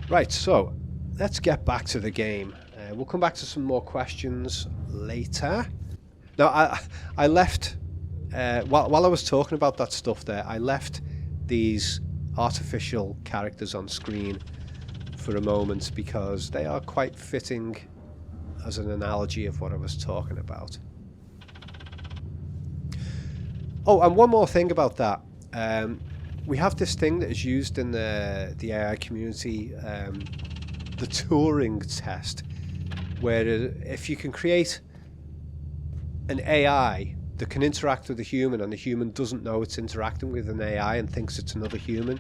Right, so let's get back to the game. We'll come back to some more questions later. Now, I left, while I was talking about that stuff there, I left these artificial characters on screen for a moment because they are quite fitting as an analogy of what I was talking about. Oh, and one more thing about that. We have this thing that is used in the AI community, the Turing Test, where if you can create an AI that can interact with a human and the human doesn't know it's interacting with an AI and thinks it's another human,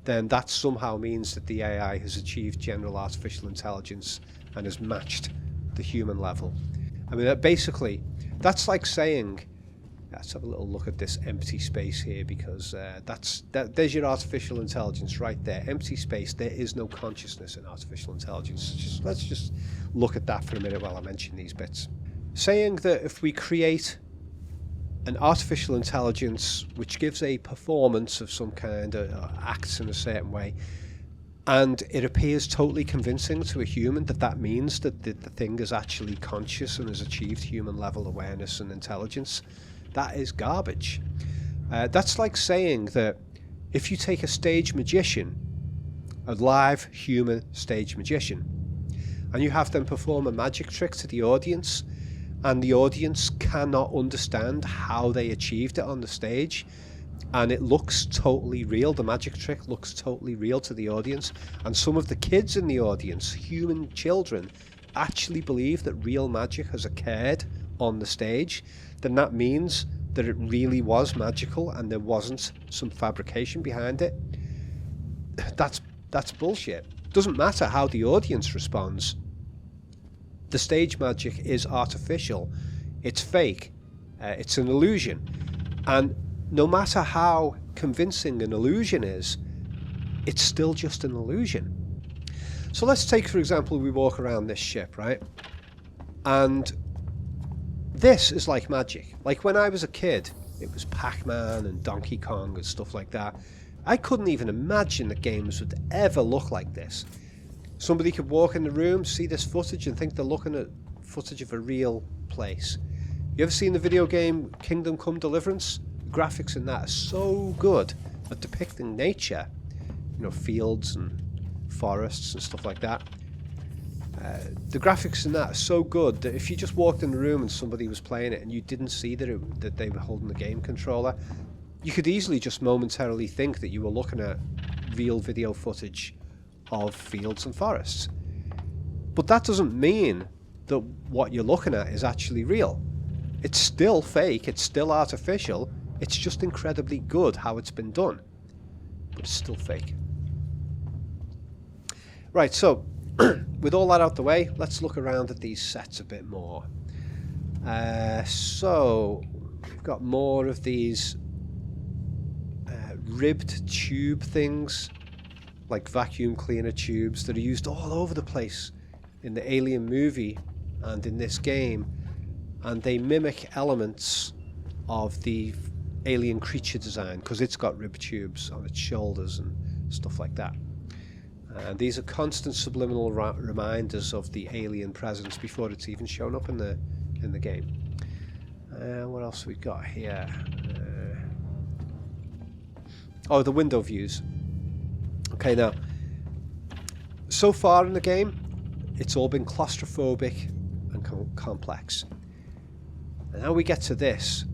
then that somehow means that the AI has achieved general artificial intelligence and has matched the human level. I mean, basically, that's like saying, let's have a little look at this empty space here, because there's your artificial intelligence right there. Empty space. There is no consciousness in artificial intelligence. Let's just look at that for a minute while I mention these bits. Saying that if we create an artificial intelligence which gives a performance of some kind, acts in a certain way, and it appears totally convincing to a human, that means that the thing is actually conscious and has achieved human level awareness and intelligence, that is garbage. That's like saying that if you take a stage magician, a live human stage magician, and you have them perform a magic trick to the audience, and the audience cannot understand how they achieved it on the stage, and it looks totally real, the magic trick looks totally real to the audience, and some of the kids in the audience, human children, actually believe that real magic has occurred on the stage, then that means that it really was magical and there wasn't some fabrication behind it. That's bullshit. Doesn't matter how the audience responds. The stage magic is artificial, it's fake, it's an illusion, and no matter how convincing an illusion is, it's still just an illusion. So let's take, for example, we walk around this ship, right? And this is like magic. Like when I was a kid, it was Pac-Man and Donkey Kong and stuff like that. I couldn't even imagine that games would ever look like this. Somebody could walk in the room, see this footage, and think they're looking at footage of a real place. You ever seen the video game Kingdom Come Deliverance? The graphics in that are so good at depicting nature. You know, fields and forests and stuff like that. The graphics in that are so good that if you just walked in the room and somebody was playing it and you didn't see that they were holding the game controller, you could easily just momentarily think that you were looking at real video footage of fields and forests. But that doesn't mean that what you're looking at is actually real. It's still fake, it's still artificial, it's just incredibly good how it's been done. But it's still fake. Right, so with all that out the way, let's look around at these sets a bit more. So we've got more of these ribbed tube things, like vacuum cleaner tubes that are used all over the place in the Alien movie and in this game, and they mimic elements of the alien creature design because it's got ribbed tubes on its shoulders and stuff like that. And these are constant subliminal reminders of the alien presence before it's even shown up in the game. What else have we got here? Oh, the window views. Okay, now, so far in the game, it's all been claustrophobic and complex. And now we get to this,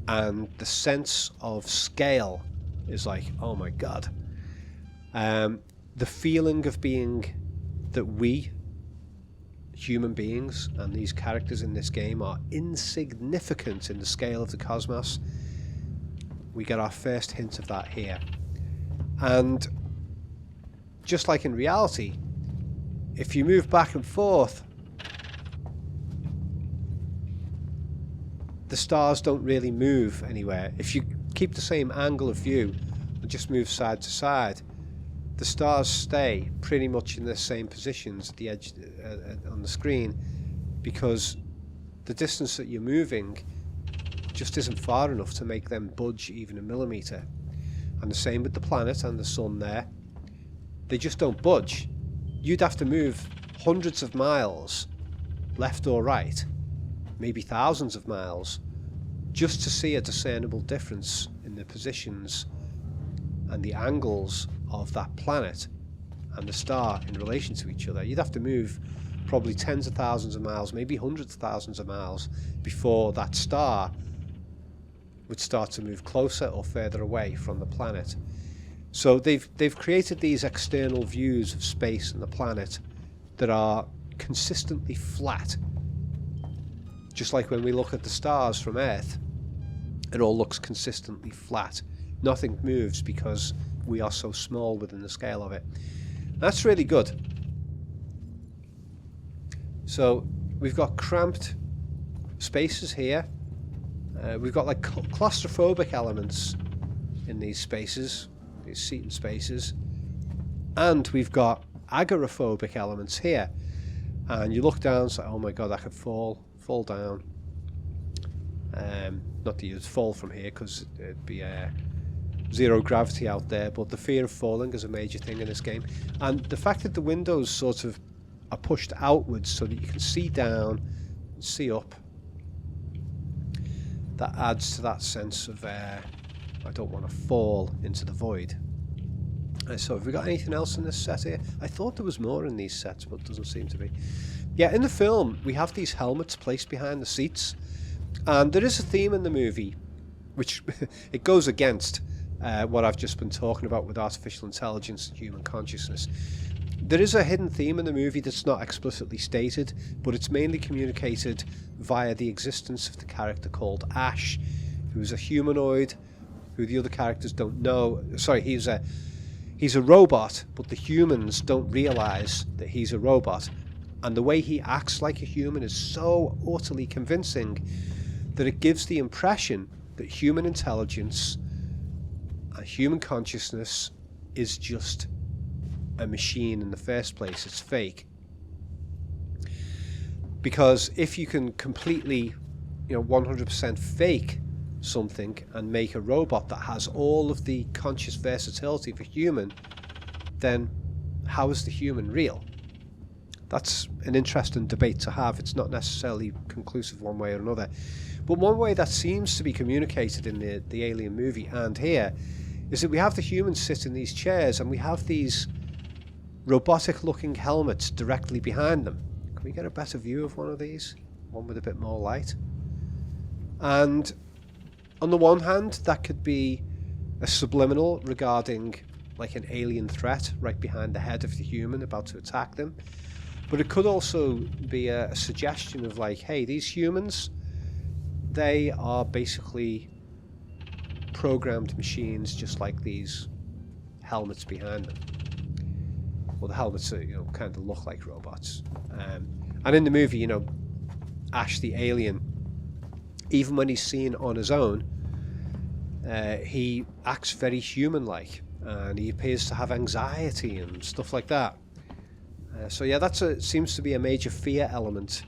and the sense of scale is like, oh my god. The feeling of being that we, human beings, and these characters in this game are insignificant in the scale of the cosmos. We get our first hint of that here. And just like in reality, if you move back and forth, the stars don't really move anywhere. If you keep the same angle of view and just move side to side, the stars stay pretty much in the same positions at the edge on the screen, because the distance that you're moving just isn't far enough to make them budge even a millimeter. And the same with the planet and the sun there. They just don't budge. you'd have to move hundreds of miles left or right, maybe thousands of miles, just to see a discernible difference in the positions and the angles of that planet and the star in relation to each other. You'd have to move probably tens of thousands of miles, maybe hundreds of thousands of miles, before that star would start to move closer or further away from the planet. So they've created these external views of space and the planet that are consistently flat. Just like when we look at the stars from Earth, it all looks consistently flat. Nothing moves because we are so small within the scale of it. That's really good. So we've got cramped spaces here. We've got like claustrophobic elements in these spaces, these seating spaces, and we've got agoraphobic elements here. And you look down, it's like, oh my god, I could fall down. Not that you'd fall from here because it'd be zero gravity out there, but the fear of falling is a major thing in this game. And the fact that the windows sort of are pushed outwards so that you can see down and see up, that adds to that sense of I don't want to fall into the void. So have we got anything else in this set here? I thought there was more in these sets, but doesn't seem to be. Yeah, in the film we have these helmets placed behind the seats, and there is a theme in the movie which it goes against what I've just been talking about with artificial intelligence and human consciousness. There is a hidden theme in the movie that's not explicitly stated, but it's mainly communicated via the existence of the character called Ash, who's a humanoid who the other characters don't know. Sorry, he's a robot, but the humans don't realise that he's a robot. And the way he acts like a human is so utterly convincing that it gives the impression that human intelligence and human consciousness is just a machine in the first place. It's fake. Because if you can completely, 100% fake something and make a robot that has all of the conscious versatility of a human, then how is the human real? That's an interesting debate to have. It's not necessarily conclusive one way or another. But one way that seems to be communicated in the Alien movie and here is that we have the humans sit in these chairs and we have these robotic looking helmets directly behind them. Can we get a better view of one of these? One with a bit more light. And on the one hand, that could be a subliminal regarding like an alien threat right behind the head of the human about to attack them. But it could also be a suggestion of like, hey, these humans, they are basically programmed machines just like these helmets behind them. Well, the helmets are, kind of look like robots. And in the movie, Ash the alien, even when he's seen on his own, he acts very human-like, and he appears to have anxiety and stuff like that. So yeah, seems to be a major fear element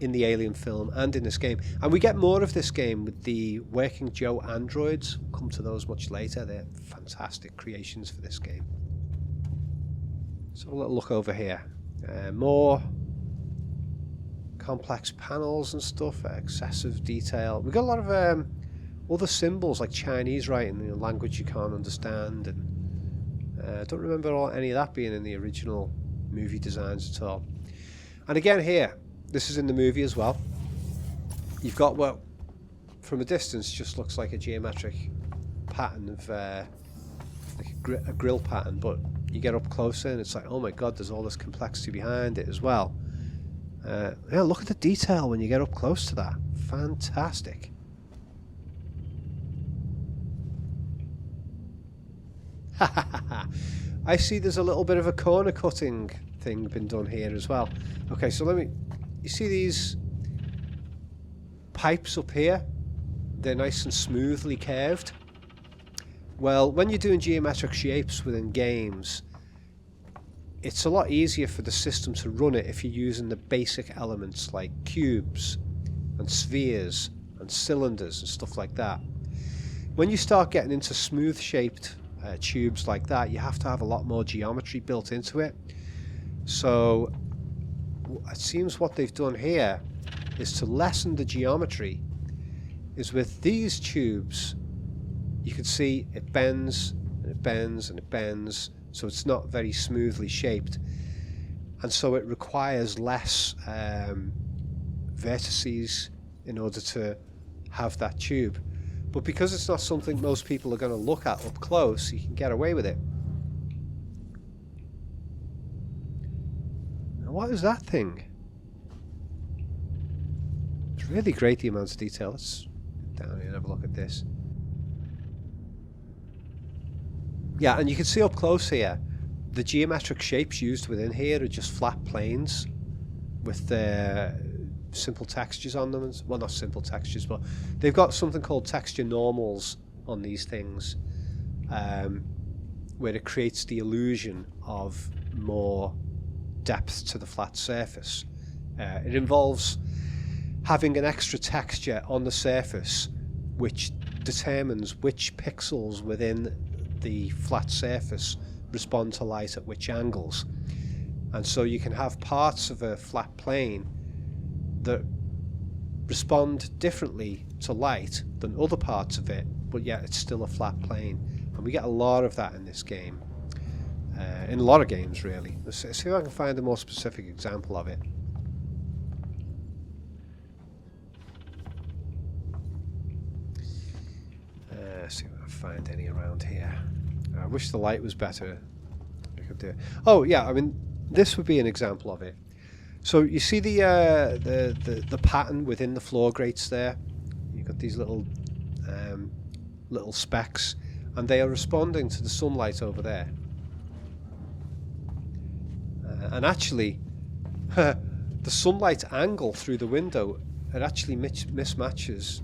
in the Alien film and in this game. And we get more of this game with the Working Joe androids. We'll come to those much later. They're fantastic creations for this game. So a little look over here. More complex panels and stuff, excessive detail. We've got a lot of other symbols like Chinese writing in a language you can't understand, and I don't remember any of that being in the original movie designs at all. And again here, this is in the movie as well. You've got what from a distance just looks like a geometric pattern of like a grill pattern, but you get up closer and it's like, oh my god, there's all this complexity behind it as well. Yeah, look at the detail when you get up close to that. Fantastic. I see there's a little bit of a corner cutting thing been done here as well. Okay, so you see these pipes up here? They're nice and smoothly curved. Well, when you're doing geometric shapes within games, it's a lot easier for the system to run it if you're using the basic elements like cubes and spheres and cylinders and stuff like that. When you start getting into smooth shaped tubes like that, you have to have a lot more geometry built into it. So it seems what they've done here is to lessen the geometry. Is with these tubes, you can see it bends and it bends and it bends, so it's not very smoothly shaped, and so it requires less vertices in order to have that tube. But because it's not something most people are going to look at up close, you can get away with it. Now, what is that thing? It's really great, the amount of detail. Let's get down here and have a look at this. Yeah, and you can see up close here, the geometric shapes used within here are just flat planes with simple textures on them. Well, not simple textures, but they've got something called texture normals on these things, where it creates the illusion of more depth to the flat surface. It involves having an extra texture on the surface which determines which pixels within the flat surface respond to light at which angles. And so you can have parts of a flat plane that respond differently to light than other parts of it, but yet it's still a flat plane. And we get a lot of that in this game, in a lot of games really. Let's see if I can find a more specific example of it. See if I can find any around here. I wish the light was better. I could do it. Oh yeah, I mean, this would be an example of it. So you see the pattern within the floor grates there. You've got these little specks, and they are responding to the sunlight over there. And actually, the sunlight angle through the window, it actually mismatches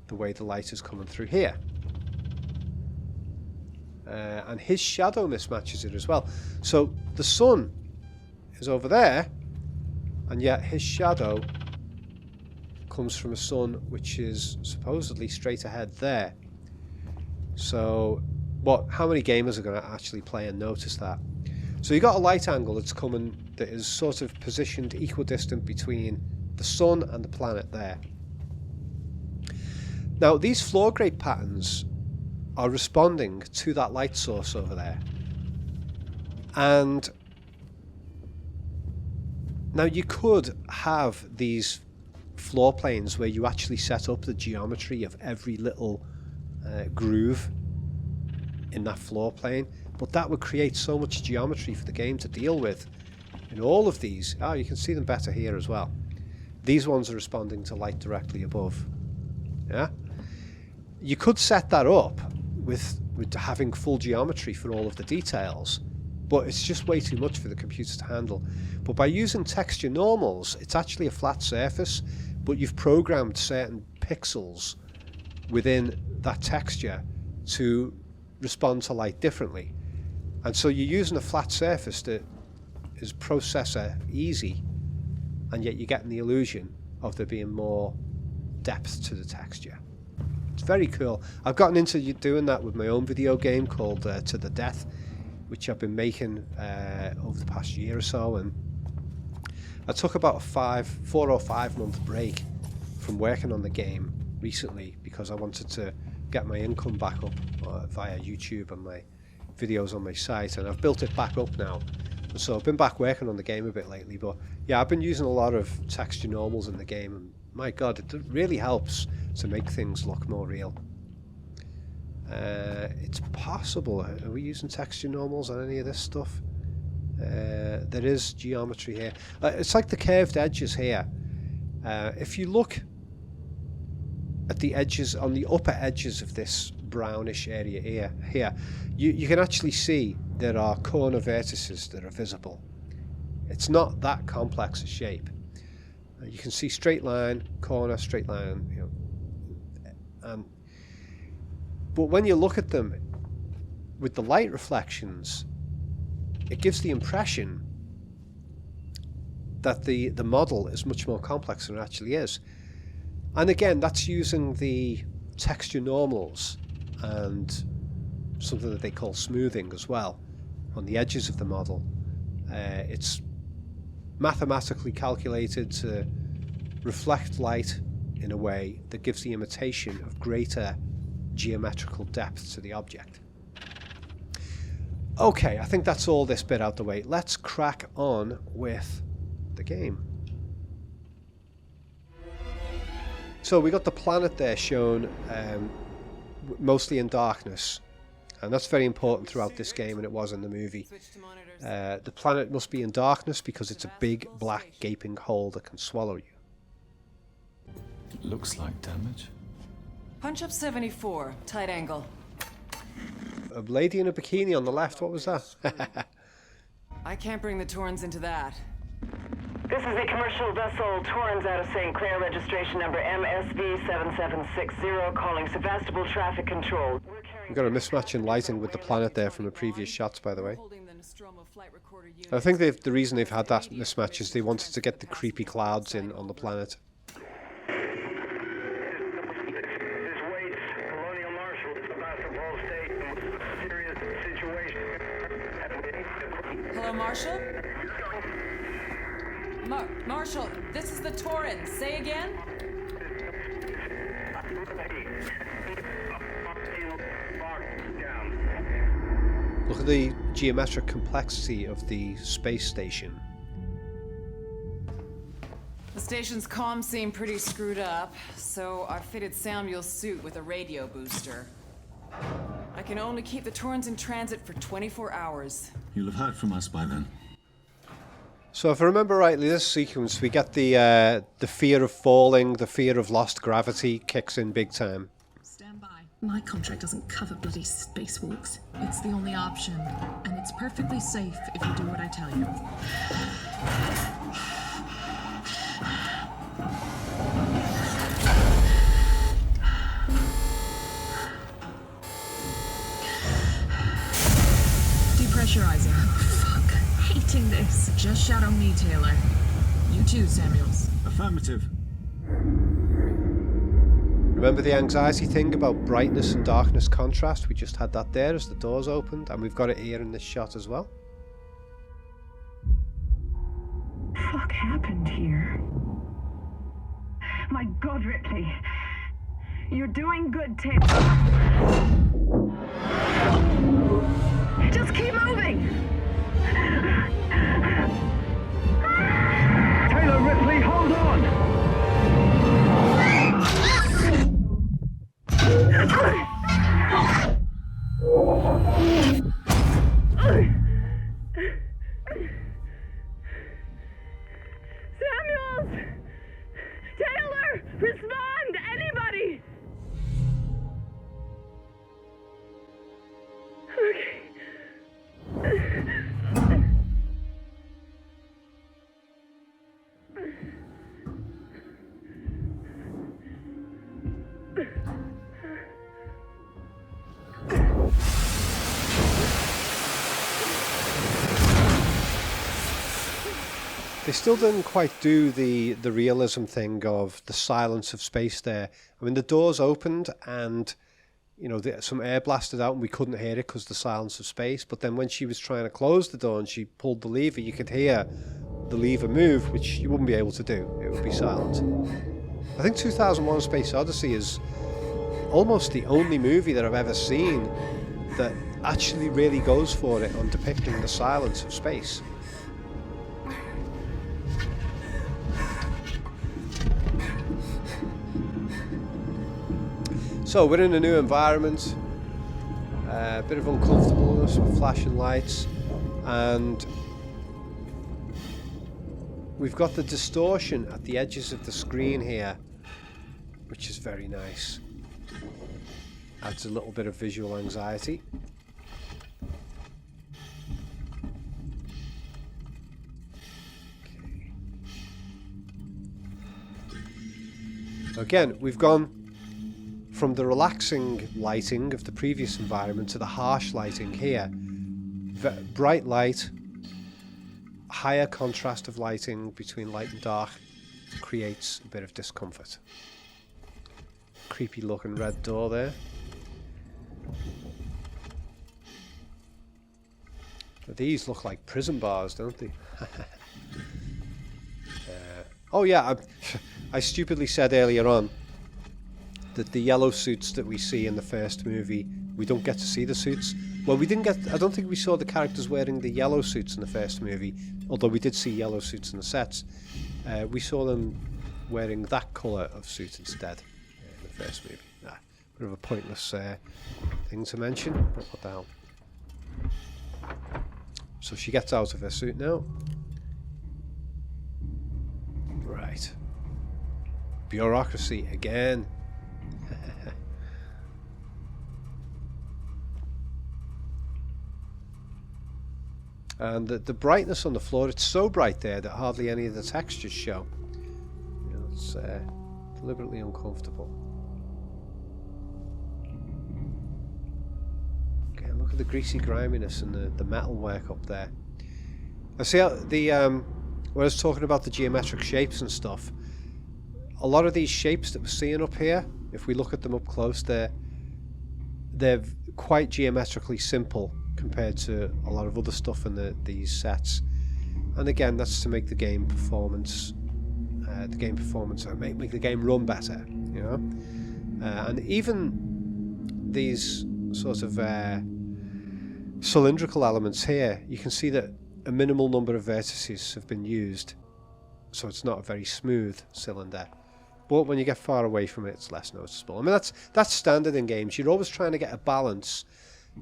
the way the light is coming through here. And his shadow mismatches it as well. So the sun is over there, and yet his shadow comes from a sun which is supposedly straight ahead there. So how many gamers are going to actually play and notice that? So you've got a light angle that's coming that is sort of positioned equidistant between the sun and the planet there. Now these floor grate patterns are responding to that light source over there. And now you could have these floor planes where you actually set up the geometry of every little groove in that floor plane, but that would create so much geometry for the game to deal with. In all of these, you can see them better here as well. These ones are responding to light directly above. Yeah, you could set that up with having full geometry for all of the details, but it's just way too much for the computer to handle. But by using texture normals, it's actually a flat surface, but you've programmed certain pixels within that texture to respond to light differently. And so you're using a flat surface that is processor easy, and yet you're getting the illusion of there being more depth to the texture. It's very cool. I've gotten into doing that with my own video game called To the Death, which I've been making over the past year or so, and I took about a 4 or 5 month break from working on the game recently because I wanted to get my income back up via YouTube and my videos on my site, and I've built it back up now. And so I've been back working on the game a bit lately, but yeah, I've been using a lot of texture normals in the game, and my god, it really helps to make things look more real. It's possible. Are we using texture normals on any of this stuff? There is geometry here. It's like the curved edges here. If you look at the edges, on the upper edges of this brownish area here, you can actually see there are corner vertices that are visible. It's not that complex a shape. You can see straight line, corner, straight line, you know, but when you look at them with the light reflections, it gives the impression that the model is much more complex than it actually is. And again, that's using the texture normals and something that they call smoothing as well on the edges of the model It's mathematically calculated to reflect light in a way that gives the imitation of greater geometrical depth to the object. Okay, I think that's all this bit out the way. Let's crack on with the game. So we got the planet there shown mostly in darkness, and that's very important throughout this game, and it was in the movie. The planet must be in darkness because it's a big black gaping hole that can swallow you. Looks like damage. Punch up 74, tight angle. A lady in a bikini on the left, what was that? I can't bring the Torrens into that. This is the commercial vessel Torrens out of St. Clair, registration number MSV7760, calling Sevastopol Traffic Control. We've got a mismatch in lighting with the planet there from the previous shots, by the way. I think the reason they've had that mismatch is they wanted to get the creepy clouds in on the planet. Hello, Marshall? Marshall, this is the Torrens. Say again? Look at the geometric complexity of the space station. The station's comms seem pretty screwed up, so I fitted Samuel's suit with a radio booster. I can only keep the Torrens in transit for 24 hours. You'll have heard from us by then. So if I remember rightly, this sequence, we get the fear of falling, the fear of lost gravity kicks in big time. Stand by. My contract doesn't cover bloody spacewalks. It's the only option, and it's perfectly safe if you do what I tell you. Depressurizing. Fuck. Hating this. Just shout on me, Taylor. You too, Samuels. Affirmative. Remember the anxiety thing about brightness and darkness contrast? We just had that there as the doors opened, and we've got it here in this shot as well. Fuck happened here? My God, Ripley. You're doing good, Taylor. Just keep moving! Taylor, Ripley, hold on! Samuels! Taylor! Respond! Anybody! Okay. They still didn't quite do the realism thing of the silence of space there. I mean, the doors opened and, you know, some air blasted out and we couldn't hear it because of the silence of space. But then when she was trying to close the door and she pulled the lever, you could hear the lever move, which you wouldn't be able to do. It would be silent. I think 2001: A Space Odyssey is almost the only movie that I've ever seen that actually really goes for it on depicting the silence of space. So we're in a new environment, a bit of uncomfortableness with flashing lights, and we've got the distortion at the edges of the screen here, which is very nice. Adds a little bit of visual anxiety. Okay. Again, we've gone from the relaxing lighting of the previous environment to the harsh lighting here. Bright light, higher contrast of lighting between light and dark creates a bit of discomfort. Creepy looking red door there. But these look like prison bars, don't they? Oh yeah, I stupidly said earlier on that the yellow suits that we see in the first movie, we don't get to see the suits. Well, we didn't get... I don't think we saw the characters wearing the yellow suits in the first movie, although we did see yellow suits in the sets. We saw them wearing that colour of suit instead in the first movie. Bit of a pointless thing to mention, but what the hell. So she gets out of her suit now. Right. Bureaucracy again. And the brightness on the floor, it's so bright there that hardly any of the textures show. You know, it's deliberately uncomfortable. Okay, look at the greasy griminess and the metal work up there. I see how when I was talking about the geometric shapes and stuff, a lot of these shapes that we're seeing up here, if we look at them up close, they're quite geometrically simple compared to a lot of other stuff in these sets. And again, that's to make the game performance make the game run better, you know. And even these sort of cylindrical elements here, you can see that a minimal number of vertices have been used, so it's not a very smooth cylinder. But when you get far away from it, it's less noticeable. I mean, that's standard in games. You're always trying to get a balance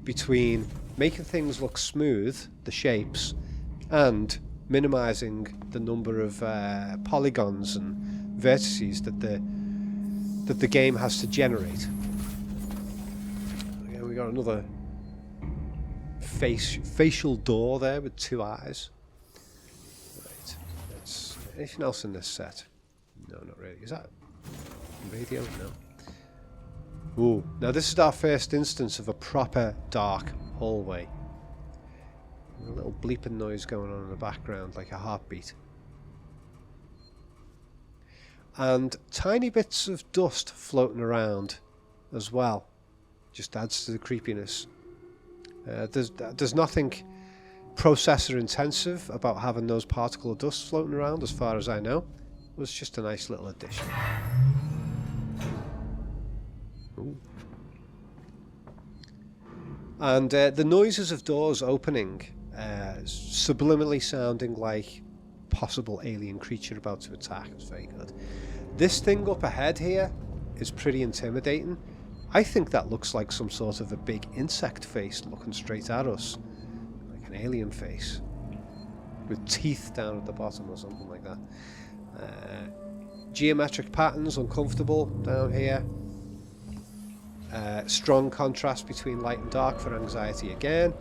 between making things look smooth, the shapes, and minimizing the number of polygons and vertices that the game has to generate. Okay, we got another facial door there with two eyes. Right. Anything else in this set? No, not really. Is that radio? No. Ooh, now this is our first instance of a proper dark hallway. A little bleeping noise going on in the background, like a heartbeat. And tiny bits of dust floating around as well. Just adds to the creepiness. There's nothing processor intensive about having those particle of dust floating around, as far as I know. It was just a nice little addition. Ooh. And the noises of doors opening, subliminally sounding like possible alien creature about to attack. It's very good. This thing up ahead here is pretty intimidating. I think that looks like some sort of a big insect face looking straight at us, like an alien face with teeth down at the bottom or something like that. Geometric patterns, uncomfortable down here. Strong contrast between light and dark for anxiety again.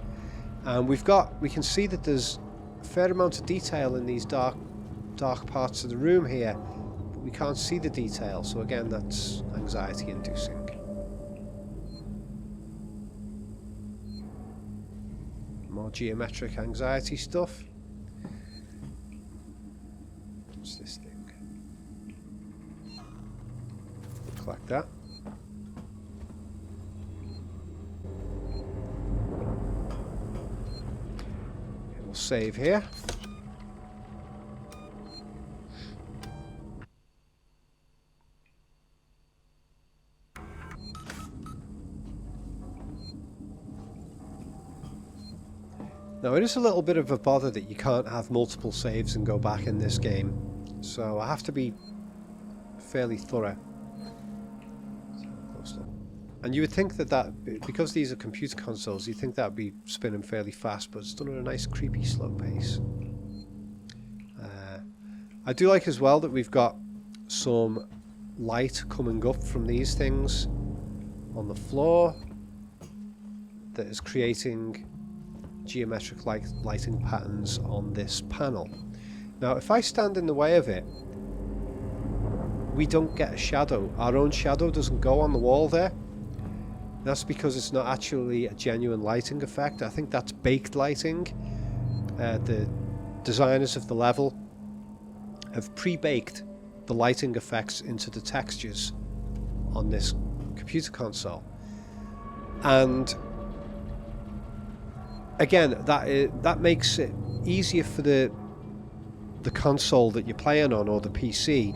And we can see that there's a fair amount of detail in these dark parts of the room here, but we can't see the detail, so again that's anxiety inducing. More geometric anxiety stuff. What's this thing? Look like that. Okay, we'll save here. Now it is a little bit of a bother that you can't have multiple saves and go back in this game, so I have to be fairly thorough. And you would think that because these are computer consoles, you'd think that would be spinning fairly fast, but it's done at a nice creepy slow pace. I do like as well that we've got some light coming up from these things on the floor that is creating geometric lighting patterns on this panel. Now if I stand in the way of it, we don't get a shadow. Our own shadow doesn't go on the wall there. That's because it's not actually a genuine lighting effect. I think that's baked lighting. The designers of the level have pre-baked the lighting effects into the textures on this computer console. And again, that makes it easier for the console that you're playing on, or the PC,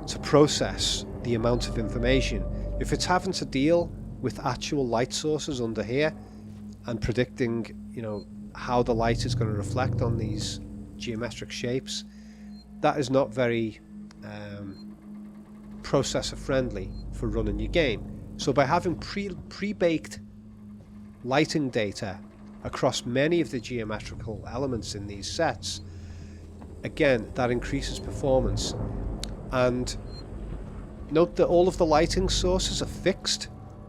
to process the amount of information. If it's having to deal with actual light sources under here and predicting, you know, how the light is going to reflect on these geometric shapes, that is not very processor friendly for running your game. So by having pre-baked lighting data across many of the geometrical elements in these sets, again, that increases performance. And note that all of the lighting sources are fixed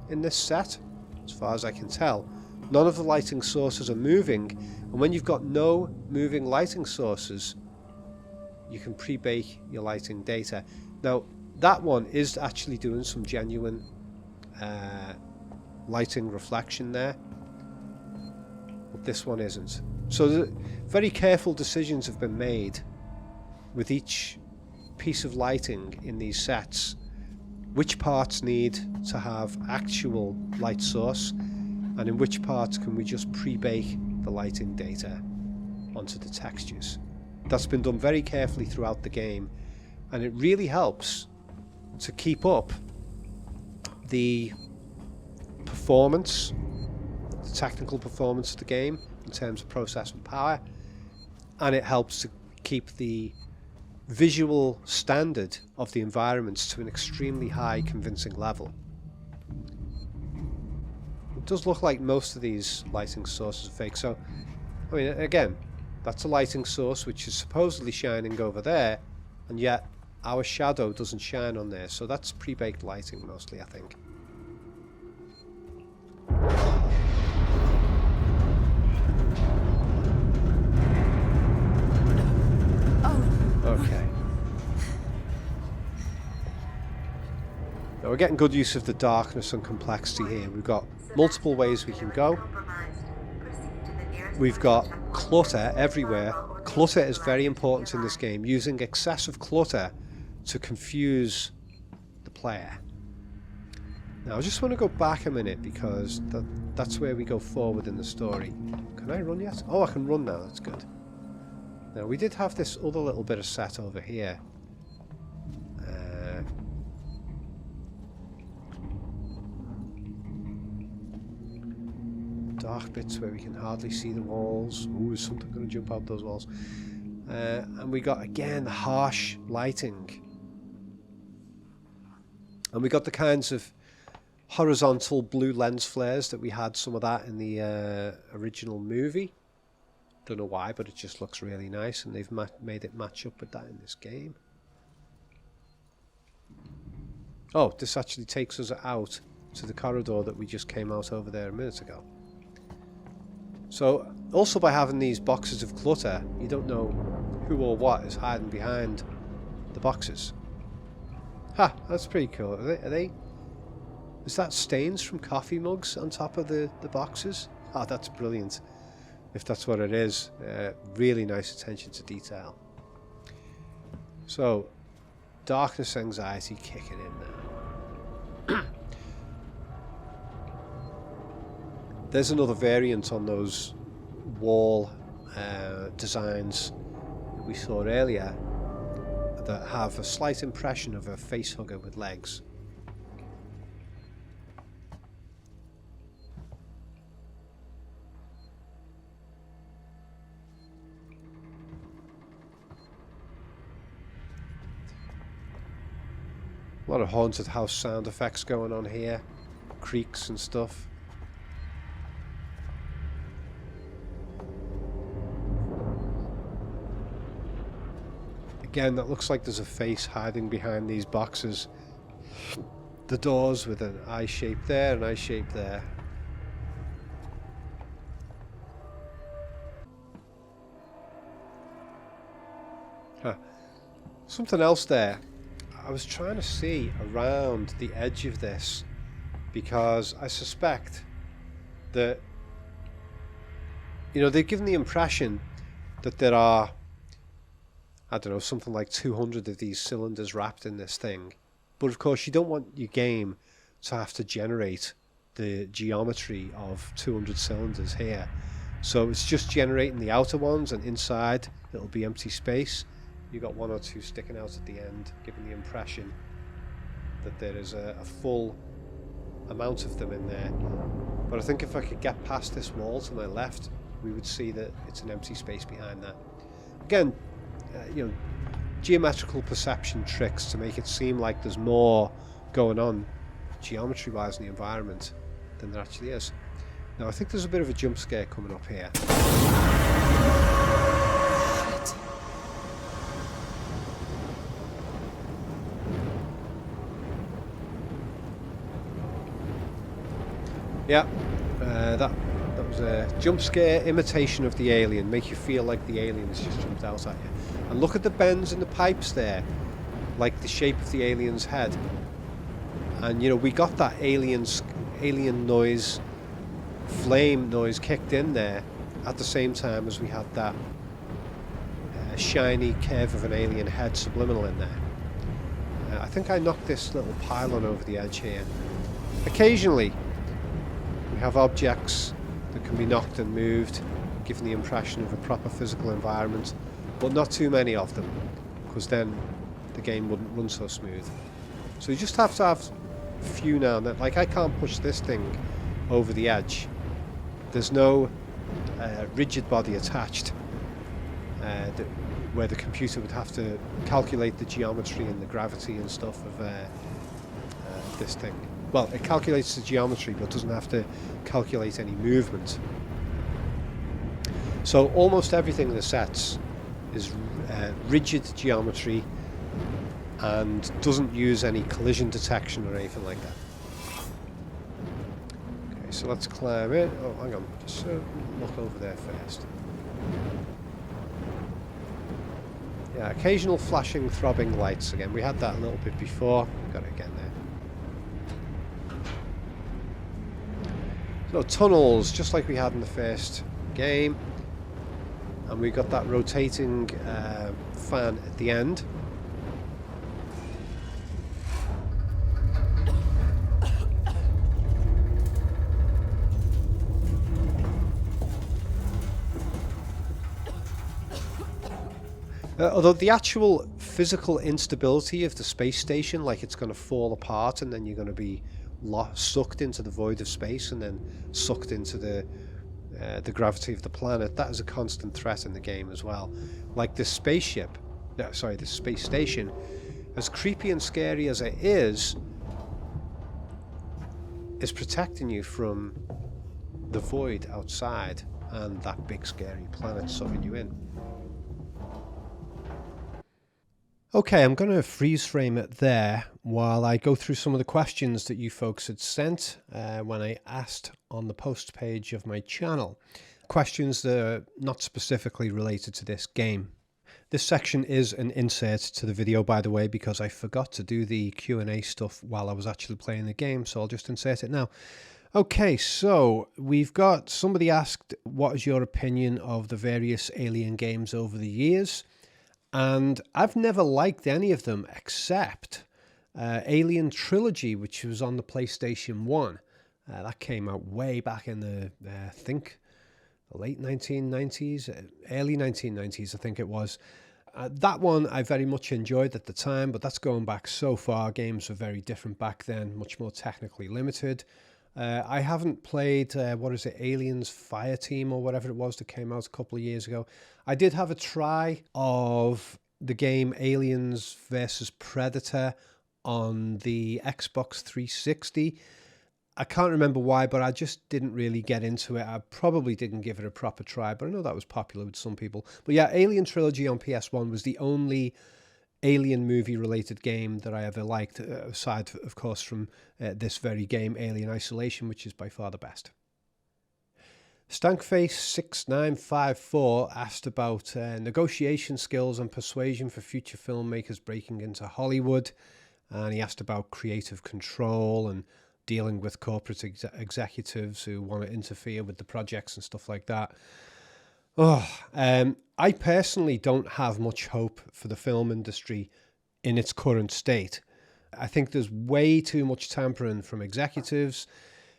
in this set, as far as I can tell. None of the lighting sources are moving, and when you've got no moving lighting sources, you can pre-bake your lighting data. Now, that one is actually doing some genuine lighting reflection there, but this one isn't. So very careful decisions have been made with each piece of lighting in these sets. Which parts need to have actual light source, and in which parts can we just pre-bake the lighting data onto the textures. That's been done very carefully throughout the game, and it really helps to keep up the performance, the technical performance of the game in terms of processing power, and it helps to keep the visual standard of the environments to an extremely high, convincing level. It does look like most of these lighting sources are fake, so I mean, again, that's a lighting source which is supposedly shining over there, and yet our shadow doesn't shine on there, so that's pre-baked lighting mostly, I think. Okay. Now we're getting good use of the darkness and complexity here. We've got multiple ways we can go. We've got clutter everywhere. Clutter is very important in this game. Using excessive clutter to confuse the player. Now I just want to go back a minute because that's where we go forward in the story. Can I run yet? Oh, I can run now. That's good. Now we did have this other little bit of set over here. Dark bits where we can hardly see the walls. Ooh, is something going to jump out those walls? And we got, again, the harsh lighting. And we got the kinds of horizontal blue lens flares that we had some of that in the original movie. Don't know why, but it just looks really nice, and they've made it match up with that in this game. Oh, this actually takes us out to the corridor that we just came out over there a minute ago. So, also by having these boxes of clutter, you don't know who or what is hiding behind the boxes. Ha, that's pretty cool. Are they? Is that stains from coffee mugs on top of the boxes? Ah, that's brilliant. If that's what it is. Really nice attention to detail. So, darkness anxiety kicking in now. There's another variant on those wall designs that we saw earlier that have a slight impression of a face hugger with legs. A lot of haunted house sound effects going on here, creaks and stuff. Again, that looks like there's a face hiding behind these boxes. The doors with an eye shape there, an eye shape there. Huh. Something else there. I was trying to see around the edge of this because I suspect that, you know, they've given the impression that there are, I don't know, something like 200 of these cylinders wrapped in this thing. But of course you don't want your game to have to generate the geometry of 200 cylinders here. So it's just generating the outer ones, and inside it'll be empty space. You've got one or two sticking out at the end, giving the impression that there is a full amount of them in there. But I think if I could get past this wall to my left, we would see that it's an empty space behind that. Again, geometrical perception tricks to make it seem like there's more going on geometry-wise in the environment than there actually is. Now, I think there's a bit of a jump scare coming up here. Shit. Yeah, that was a jump scare imitation of the alien, make you feel like the alien has just jumped out at you. And look at the bends in the pipes there, like the shape of the alien's head. And we got that alien noise, flame noise kicked in there at the same time as we had that shiny curve of an alien head subliminal in there. I think I knocked this little pylon over the edge here. Occasionally we have objects that can be knocked and moved, giving the impression of a proper physical environment, but not too many of them, because then the game wouldn't run so smooth. So you just have to have a few now and then. Like, I can't push this thing over the edge. There's no rigid body attached where the computer would have to calculate the geometry and the gravity and stuff of this thing. Well, it calculates the geometry, but doesn't have to calculate any movement. So almost everything in the sets is rigid geometry and doesn't use any collision detection or anything like that. Okay, so let's climb it. Oh, hang on. Just look over there first. Yeah, occasional flashing, throbbing lights again. We had that a little bit before. Got it again there. So tunnels, just like we had in the first game. And we got that rotating fan at the end. Although the actual physical instability of the space station, like it's going to fall apart and then you're going to be sucked into the void of space and then sucked into the gravity of the planet, that is a constant threat in the game as well. Like this spaceship, this space station, as creepy and scary as it is protecting you from the void outside and that big scary planet sucking you in. Okay, I'm going to freeze frame it there while I go through some of the questions that you folks had sent when I asked on the post page of my channel. Questions that are not specifically related to this game. This section is an insert to the video, by the way, because I forgot to do the Q&A stuff while I was actually playing the game, so I'll just insert it now. Okay, so we've got somebody asked, what is your opinion of the various Alien games over the years? And I've never liked any of them except Alien Trilogy, which was on the PlayStation 1. That came out way back in the, I think, the late 1990s, early 1990s, I think it was. That one I very much enjoyed at the time, but that's going back so far. Games were very different back then, much more technically limited. I haven't played, Aliens Fireteam or whatever it was that came out a couple of years ago. I did have a try of the game Aliens vs Predator on the Xbox 360. I can't remember why, but I just didn't really get into it. I probably didn't give it a proper try, but I know that was popular with some people. But yeah, Alien Trilogy on PS1 was the only Alien movie-related game that I ever liked, aside, of course, from this very game, Alien Isolation, which is by far the best. Stankface6954 asked about negotiation skills and persuasion for future filmmakers breaking into Hollywood, and he asked about creative control and dealing with corporate executives who want to interfere with the projects and stuff like that. I personally don't have much hope for the film industry in its current state. I think there's way too much tampering from executives.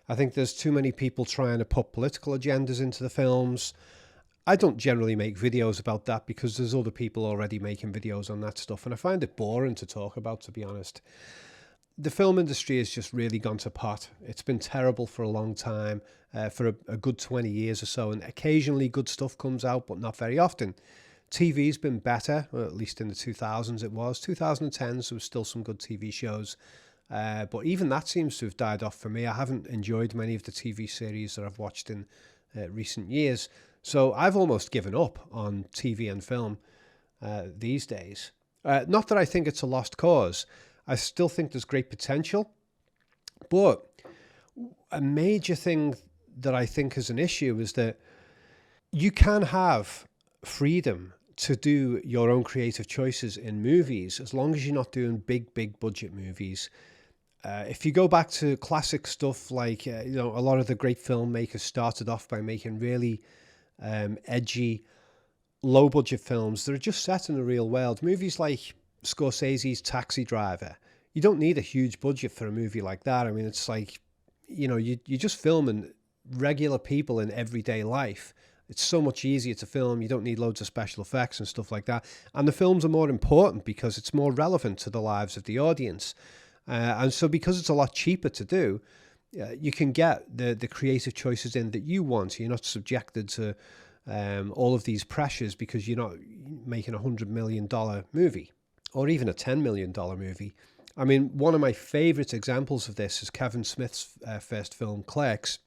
I think there's too many people trying to put political agendas into the films. I don't generally make videos about that because there's other people already making videos on that stuff, and I find it boring to talk about, to be honest. The film industry has just really gone to pot. It's been terrible for a long time, for a good 20 years or so, and occasionally good stuff comes out, but not very often. TV's been better, or at least in the 2000s it was. 2010s, there was still some good TV shows, but even that seems to have died off for me. I haven't enjoyed many of the TV series that I've watched in recent years, so I've almost given up on TV and film these days. Not that I think it's a lost cause. I still think there's great potential, but a major thing that I think is an issue is that you can have freedom to do your own creative choices in movies as long as you're not doing big budget movies. If you go back to classic stuff like, a lot of the great filmmakers started off by making really edgy, low budget films that are just set in the real world. Movies like Scorsese's Taxi Driver, you don't need a huge budget for a movie like that. I mean, it's like, you're just filming regular people in everyday life. It's so much easier to film. You don't need loads of special effects and stuff like that. And the films are more important because it's more relevant to the lives of the audience. And so because it's a lot cheaper to do, you can get the creative choices in that you want. You're not subjected to all of these pressures because you're not making $100 million movie or even a $10 million movie. I mean, one of my favorite examples of this is Kevin Smith's first film, Clerks.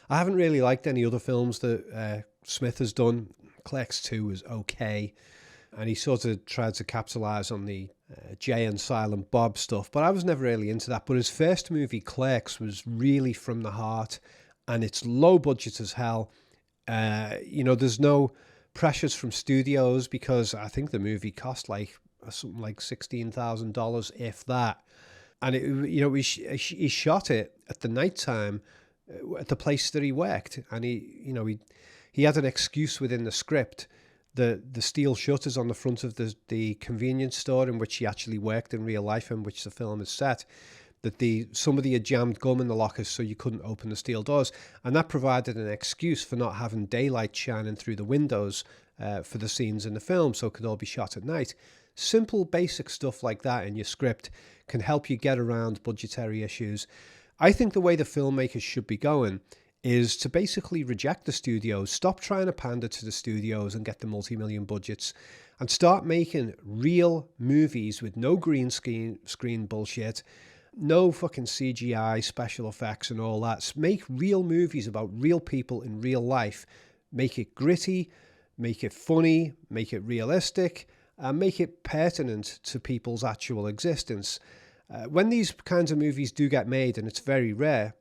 I haven't really liked any other films that Smith has done. Clerks 2 was okay, and he sort of tried to capitalize on the Jay and Silent Bob stuff, but I was never really into that. But his first movie, Clerks, was really from the heart, and it's low budget as hell. There's no pressures from studios because I think the movie cost something like $16,000, if that. And he shot it at the nighttime at the place that he worked, and he had an excuse within the script. The steel shutters on the front of the convenience store in which he actually worked in real life, in which the film is set, that somebody had jammed gum in the lockers so you couldn't open the steel doors, and that provided an excuse for not having daylight shining through the windows for the scenes in the film, so it could all be shot at night. Simple, basic stuff like that in your script can help you get around budgetary issues. I think the way the filmmakers should be going is to basically reject the studios, stop trying to pander to the studios and get the multi-million budgets, and start making real movies with no green screen bullshit, no fucking CGI, special effects and all that. Make real movies about real people in real life. Make it gritty, make it funny, make it realistic, and make it pertinent to people's actual existence. When these kinds of movies do get made, and it's very rare,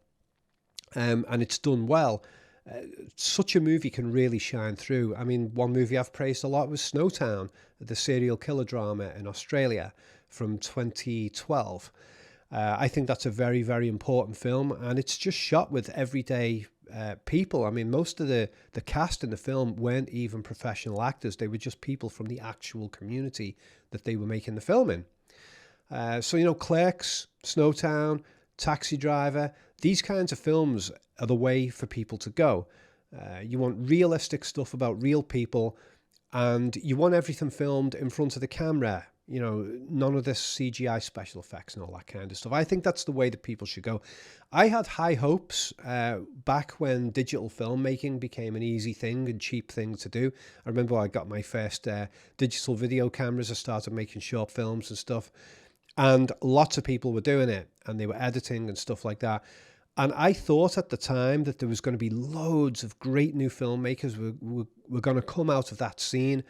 and it's done well, such a movie can really shine through. I mean, one movie I've praised a lot was Snowtown, the serial killer drama in Australia from 2012. I think that's a very, very important film, and it's just shot with everyday people. I mean, most of the cast in the film weren't even professional actors. They were just people from the actual community that they were making the film in. Clerks, Snowtown, Taxi Driver, these kinds of films are the way for people to go. You want realistic stuff about real people, and you want everything filmed in front of the camera. None of this CGI special effects and all that kind of stuff. I think that's the way that people should go. I had high hopes back when digital filmmaking became an easy thing and cheap thing to do. I remember I got my first digital video cameras. I started making short films and stuff. And lots of people were doing it, and they were editing and stuff like that. And I thought at the time that there was going to be loads of great new filmmakers were going to come out of that scene.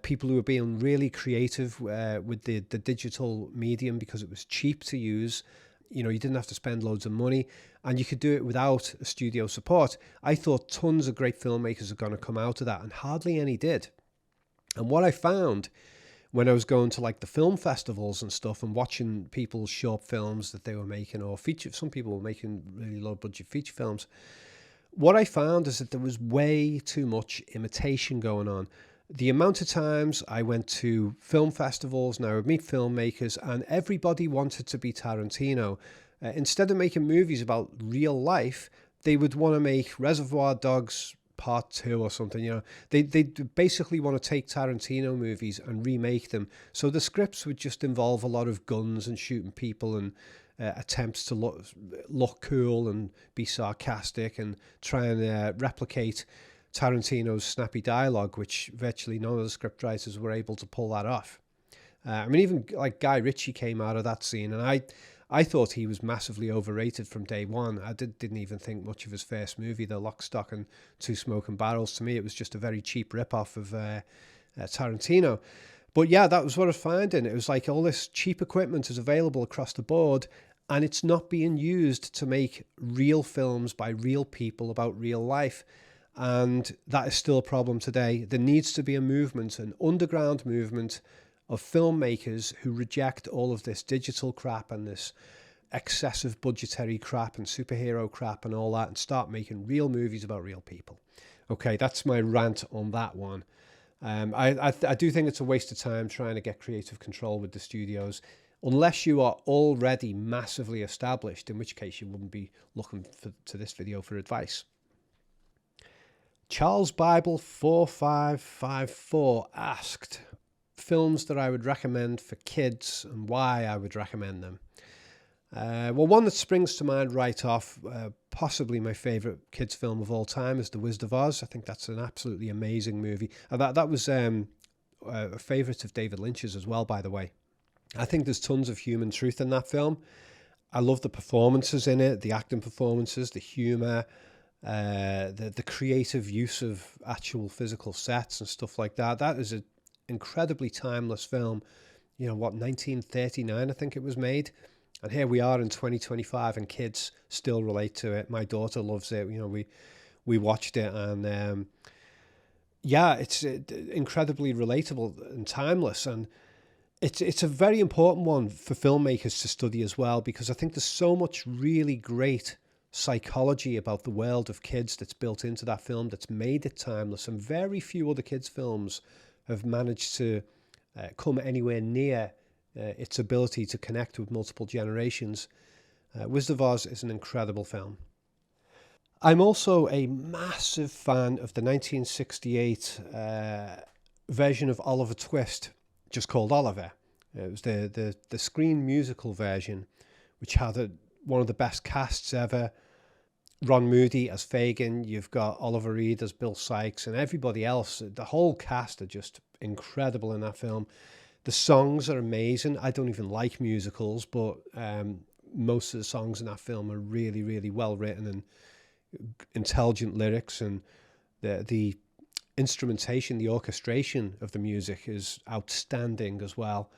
People who were being really creative with the digital medium because it was cheap to use. You didn't have to spend loads of money, and you could do it without a studio support. I thought tons of great filmmakers are going to come out of that, and hardly any did. And what I found when I was going to the film festivals and stuff and watching people's short films that they were making, or some people were making really low budget feature films, what I found is that there was way too much imitation going on. The amount of times I went to film festivals and I would meet filmmakers, and everybody wanted to be Tarantino. Instead of making movies about real life, they would want to make Reservoir Dogs Part 2 or something. You know, they basically want to take Tarantino movies and remake them. So the scripts would just involve a lot of guns and shooting people and attempts to look cool and be sarcastic and try and replicate Tarantino's snappy dialogue, which virtually none of the scriptwriters were able to pull that off. I mean, even like Guy Ritchie came out of that scene, and I thought he was massively overrated from day one. I didn't even think much of his first movie, The Lock, Stock and Two Smoking Barrels. To me, it was just a very cheap rip-off of Tarantino. But yeah, that was what I was finding. It was like all this cheap equipment is available across the board, and it's not being used to make real films by real people about real life. And that is still a problem today. There needs to be a movement, an underground movement of filmmakers who reject all of this digital crap and this excessive budgetary crap and superhero crap and all that, and start making real movies about real people. Okay, that's my rant on that one. I do think it's a waste of time trying to get creative control with the studios, unless you are already massively established, in which case you wouldn't be looking to this video for advice. Charles Bible 4554 asked films that I would recommend for kids and why I would recommend them. Well, one that springs to mind right off, possibly my favourite kids film of all time, is The Wizard of Oz. I think that's an absolutely amazing movie. That was a favourite of David Lynch's as well, by the way. I think there's tons of human truth in that film. I love the performances in it, the acting performances, the humour, the creative use of actual physical sets and stuff like that. That is an incredibly timeless film. You know, what, 1939 I think it was made, and here we are in 2025 and kids still relate to it. My daughter loves it. You know, we watched it, and yeah, it's incredibly relatable and timeless, and it's a very important one for filmmakers to study as well, because I think there's so much really great psychology about the world of kids that's built into that film that's made it timeless, and very few other kids films have managed to come anywhere near its ability to connect with multiple generations. Wizard of Oz is an incredible film. I'm also a massive fan of the 1968 version of Oliver Twist, just called Oliver. It was the screen musical version, which had one of the best casts ever. Ron Moody as Fagin, you've got Oliver Reed as Bill Sykes, and everybody else. The whole cast are just incredible in that film. The songs are amazing. I don't even like musicals, but most of the songs in that film are really, really well written and intelligent lyrics, and the instrumentation, the orchestration of the music is outstanding as well.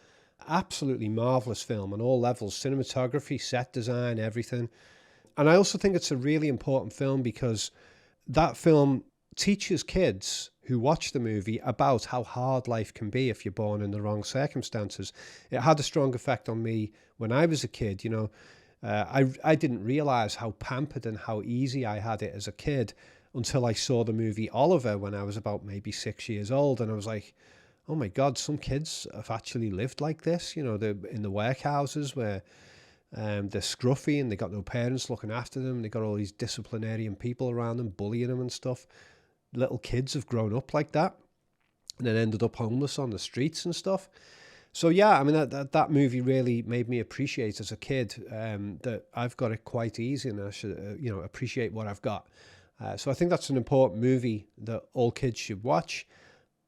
Absolutely marvelous film on all levels, cinematography, set design, everything. And I also think it's a really important film because that film teaches kids who watch the movie about how hard life can be if you're born in the wrong circumstances. It had a strong effect on me when I was a kid. You know, I didn't realize how pampered and how easy I had it as a kid until I saw the movie Oliver when I was about maybe 6 years old. And I was like, oh my God, some kids have actually lived like this. You know, they're in the workhouses where they're scruffy and they got no parents looking after them. They got all these disciplinarian people around them bullying them and stuff. Little kids have grown up like that and then ended up homeless on the streets and stuff. So yeah, I mean, that movie really made me appreciate as a kid that I've got it quite easy, and I should appreciate what I've got. So I think that's an important movie that all kids should watch.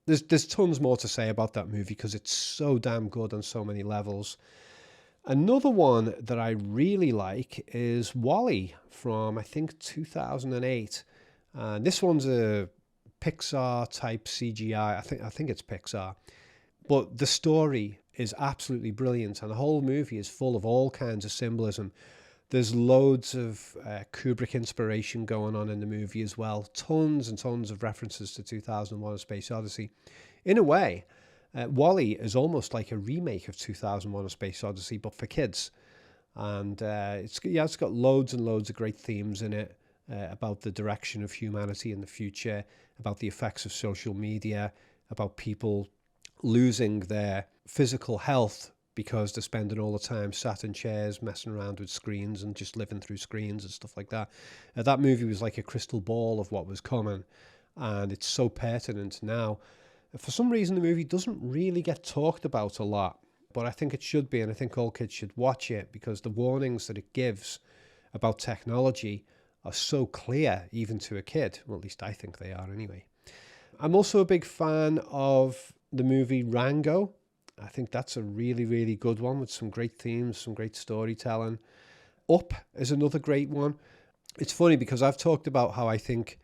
There's tons more to say about that movie because it's so damn good on so many levels. Another one that I really like is WALL-E from, I think, 2008. This one's a Pixar type CGI. I think it's Pixar. But the story is absolutely brilliant, and the whole movie is full of all kinds of symbolism. There's loads of Kubrick inspiration going on in the movie as well. Tons and tons of references to 2001: A Space Odyssey. In a way, WALL-E is almost like a remake of 2001: A Space Odyssey, but for kids. And it's got loads and loads of great themes in it about the direction of humanity in the future, about the effects of social media, about people losing their physical health because they're spending all the time sat in chairs, messing around with screens and just living through screens and stuff like that. That movie was like a crystal ball of what was coming, and it's so pertinent now. For some reason, the movie doesn't really get talked about a lot, but I think it should be, and I think all kids should watch it because the warnings that it gives about technology are so clear, even to a kid. Well, at least I think they are anyway. I'm also a big fan of the movie Rango. I think that's a really, really good one with some great themes, some great storytelling. Up is another great one. It's funny because I've talked about how I think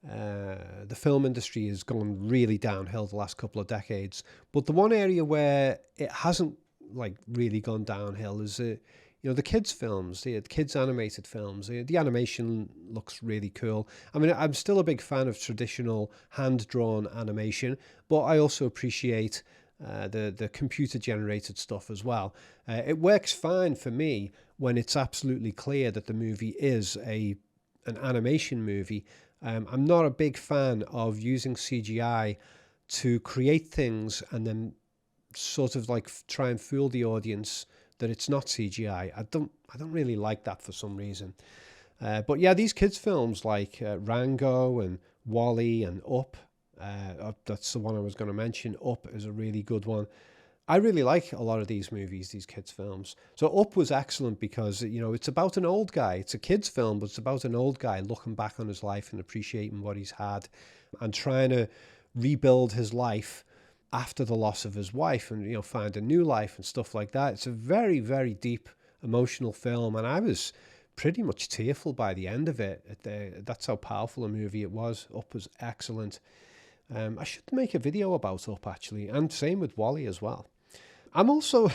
the film industry has gone really downhill the last couple of decades. But the one area where it hasn't like really gone downhill is the kids' films, the kids' animated films. The animation looks really cool. I mean, I'm still a big fan of traditional hand-drawn animation, but I also appreciate the computer-generated stuff as well. It works fine for me when it's absolutely clear that the movie is an animation movie. I'm not a big fan of using CGI to create things and then sort of like try and fool the audience that it's not CGI. I don't really like that for some reason. But yeah, these kids films like Rango and WALL-E and Up, that's the one I was going to mention. Up is a really good one. I really like a lot of these movies, these kids films. So Up was excellent because, it's about an old guy. It's a kids film, but it's about an old guy looking back on his life and appreciating what he's had and trying to rebuild his life after the loss of his wife and, find a new life and stuff like that. It's a very, very deep emotional film, and I was pretty much tearful by the end of it. That's how powerful a movie it was. Up was excellent. I should make a video about Up, actually, and same with WALL-E as well. I'm also...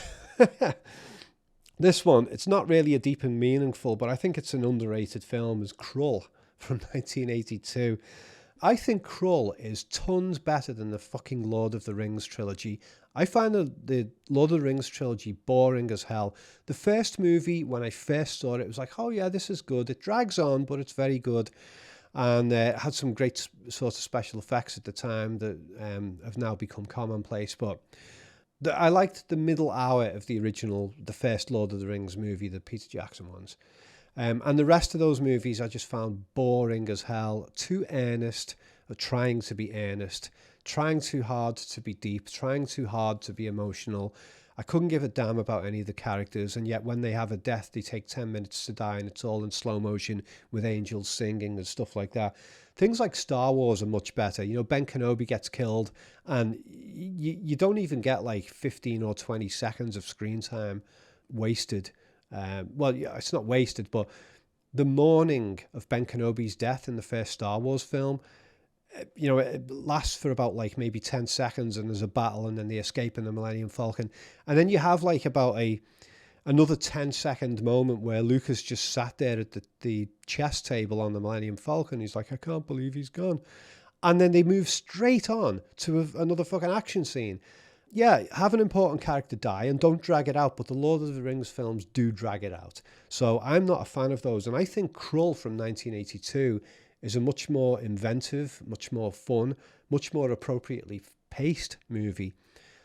This one, it's not really a deep and meaningful, but I think it's an underrated film, is Krull from 1982. I think Krull is tons better than the fucking Lord of the Rings trilogy. I find the Lord of the Rings trilogy boring as hell. The first movie, when I first saw it was like, oh yeah, this is good. It drags on, but it's very good. And it had some great sort of special effects at the time that have now become commonplace. But I liked the middle hour of the first Lord of the Rings movie, the Peter Jackson ones. And the rest of those movies I just found boring as hell, too earnest, or trying to be earnest, trying too hard to be deep, trying too hard to be emotional. I couldn't give a damn about any of the characters, and yet when they have a death, they take 10 minutes to die, and it's all in slow motion with angels singing and stuff like that. Things like Star Wars are much better. Ben Kenobi gets killed, and you don't even get like 15 or 20 seconds of screen time wasted. Well, yeah, it's not wasted, but the mourning of Ben Kenobi's death in the first Star Wars film, it lasts for about like maybe 10 seconds and there's a battle and then they escape in the Millennium Falcon. And then you have like about another 10-second moment where Lucas just sat there at the chess table on the Millennium Falcon. He's like, I can't believe he's gone. And then they move straight on to another fucking action scene. Yeah, have an important character die and don't drag it out, but the Lord of the Rings films do drag it out. So I'm not a fan of those. And I think Krull from 1982 is a much more inventive, much more fun, much more appropriately paced movie.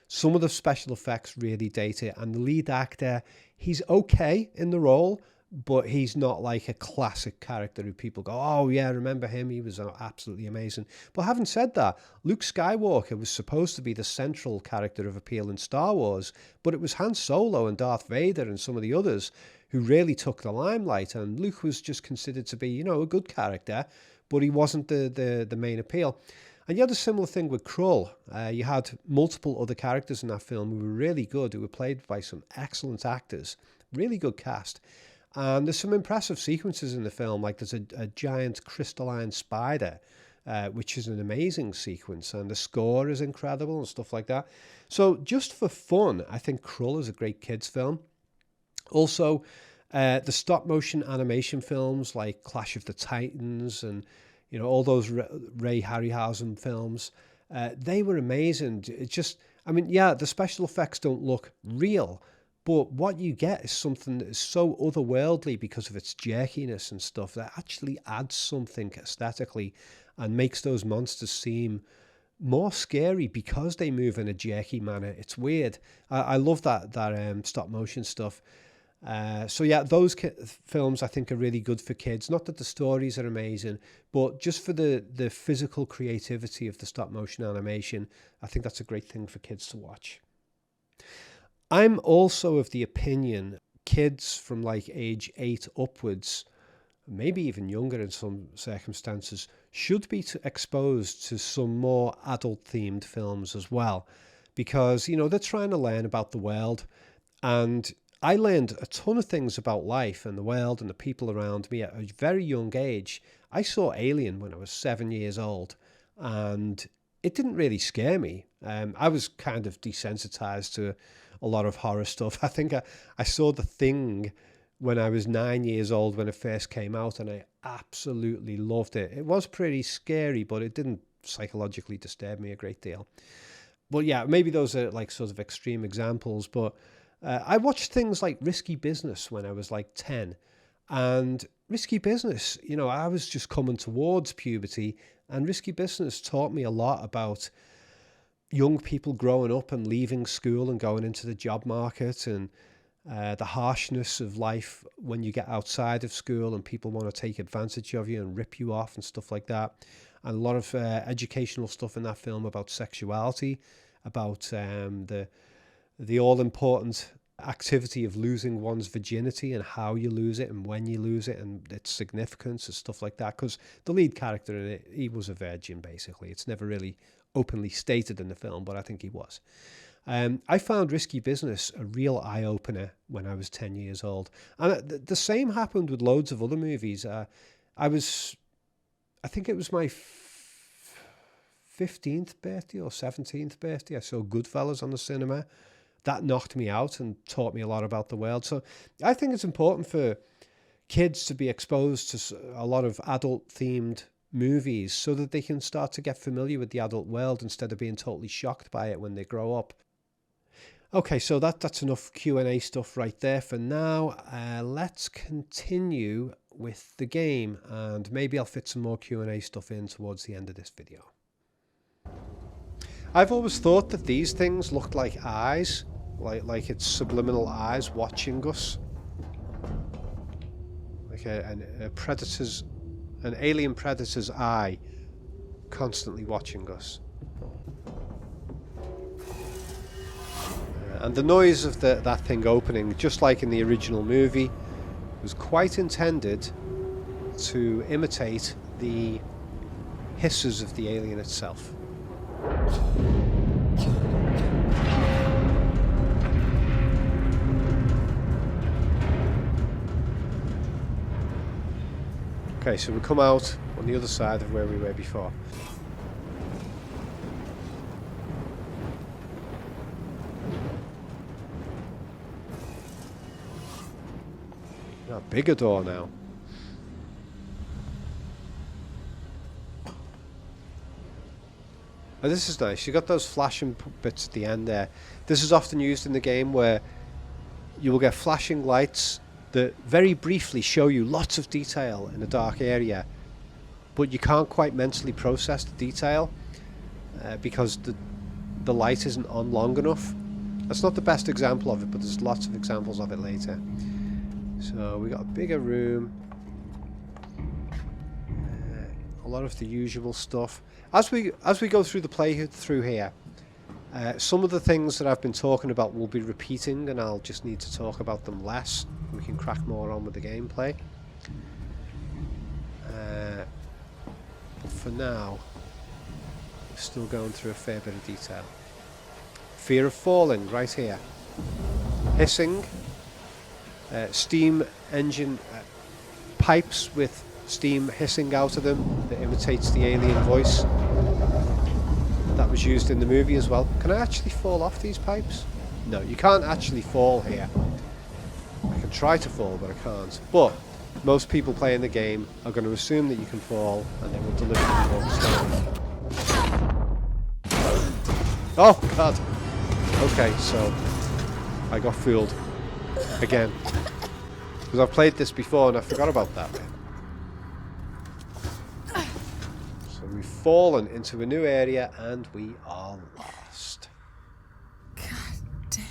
Some of the special effects really date it, and the lead actor, he's okay in the role, but he's not like a classic character who people go, oh yeah, remember him, he was absolutely amazing. But having said that, Luke Skywalker was supposed to be the central character of appeal in Star Wars, but it was Han Solo and Darth Vader and some of the others who really took the limelight, and Luke was just considered to be, a good character, but he wasn't the main appeal. And you had a similar thing with Krull. You had multiple other characters in that film who were really good, who were played by some excellent actors, really good cast. And there's some impressive sequences in the film, like there's a giant crystalline spider, which is an amazing sequence, and the score is incredible and stuff like that. So just for fun, I think Krull is a great kids film. Also, the stop-motion animation films like Clash of the Titans and all those Ray Harryhausen films, they were amazing. The special effects don't look real, but what you get is something that is so otherworldly because of its jerkiness and stuff that actually adds something aesthetically and makes those monsters seem more scary because they move in a jerky manner. It's weird. I love that stop motion stuff. So yeah, those films I think are really good for kids. Not that the stories are amazing, but just for the physical creativity of the stop motion animation, I think that's a great thing for kids to watch. I'm also of the opinion kids from like age 8 upwards, maybe even younger in some circumstances, should be exposed to some more adult-themed films as well. Because, you know, they're trying to learn about the world. And I learned a ton of things about life and the world and the people around me at a very young age. I saw Alien when I was 7 years old, and it didn't really scare me. I was kind of desensitized to a lot of horror stuff. I think I saw The Thing when I was 9 years old when it first came out, and I absolutely loved it. It was pretty scary, but it didn't psychologically disturb me a great deal. But yeah, maybe those are like sort of extreme examples, but I watched things like Risky Business when I was like 10, and Risky Business, you know, I was just coming towards puberty, and Risky Business taught me a lot about young people growing up and leaving school and going into the job market, and the harshness of life when you get outside of school and people want to take advantage of you and rip you off and stuff like that. And a lot of educational stuff in that film about sexuality, about the all-important activity of losing one's virginity and how you lose it and when you lose it and its significance and stuff like that. Because the lead character in it, he was a virgin, basically. It's never really openly stated in the film, but I think he was. I found Risky Business a real eye-opener when I was 10 years old. And the same happened with loads of other movies. I think it was my 15th birthday or 17th birthday. I saw Goodfellas on the cinema. That knocked me out and taught me a lot about the world. So I think it's important for kids to be exposed to a lot of adult-themed movies so that they can start to get familiar with the adult world instead of being totally shocked by it when they grow up. Okay, so that's enough Q&A stuff right there for now. Let's continue with the game, and maybe I'll fit some more Q&A stuff in towards the end of this video. I've always thought that these things looked like eyes, like it's subliminal eyes watching us, like an alien predator's eye constantly watching us. And the noise of that thing opening, just like in the original movie, was quite intended to imitate the hisses of the alien itself. Okay, so we come out on the other side of where we were before. A bigger door now. Oh, this is nice. You got those flashing bits at the end there. This is often used in the game where you will get flashing lights that very briefly show you lots of detail in a dark area, but you can't quite mentally process the detail because the light isn't on long enough. That's not the best example of it, but there's lots of examples of it later. So we got a bigger room, a lot of the usual stuff. As we go through the playthrough here, some of the things that I've been talking about will be repeating, and I'll just need to talk about them less. We can crack more on with the gameplay. But for now, we're still going through a fair bit of detail. Fear of falling, right here. Hissing. Steam engine pipes with steam hissing out of them that imitates the alien voice. That was used in the movie as well. Can I actually fall off these pipes? No, you can't actually fall here. I can try to fall, but I can't. But most people playing the game are going to assume that you can fall, and they will deliberately walk slowly. Oh god! Okay, so I got fooled again, because I've played this before and I forgot about that bit. So We've fallen into a new area and we are lost. God damn.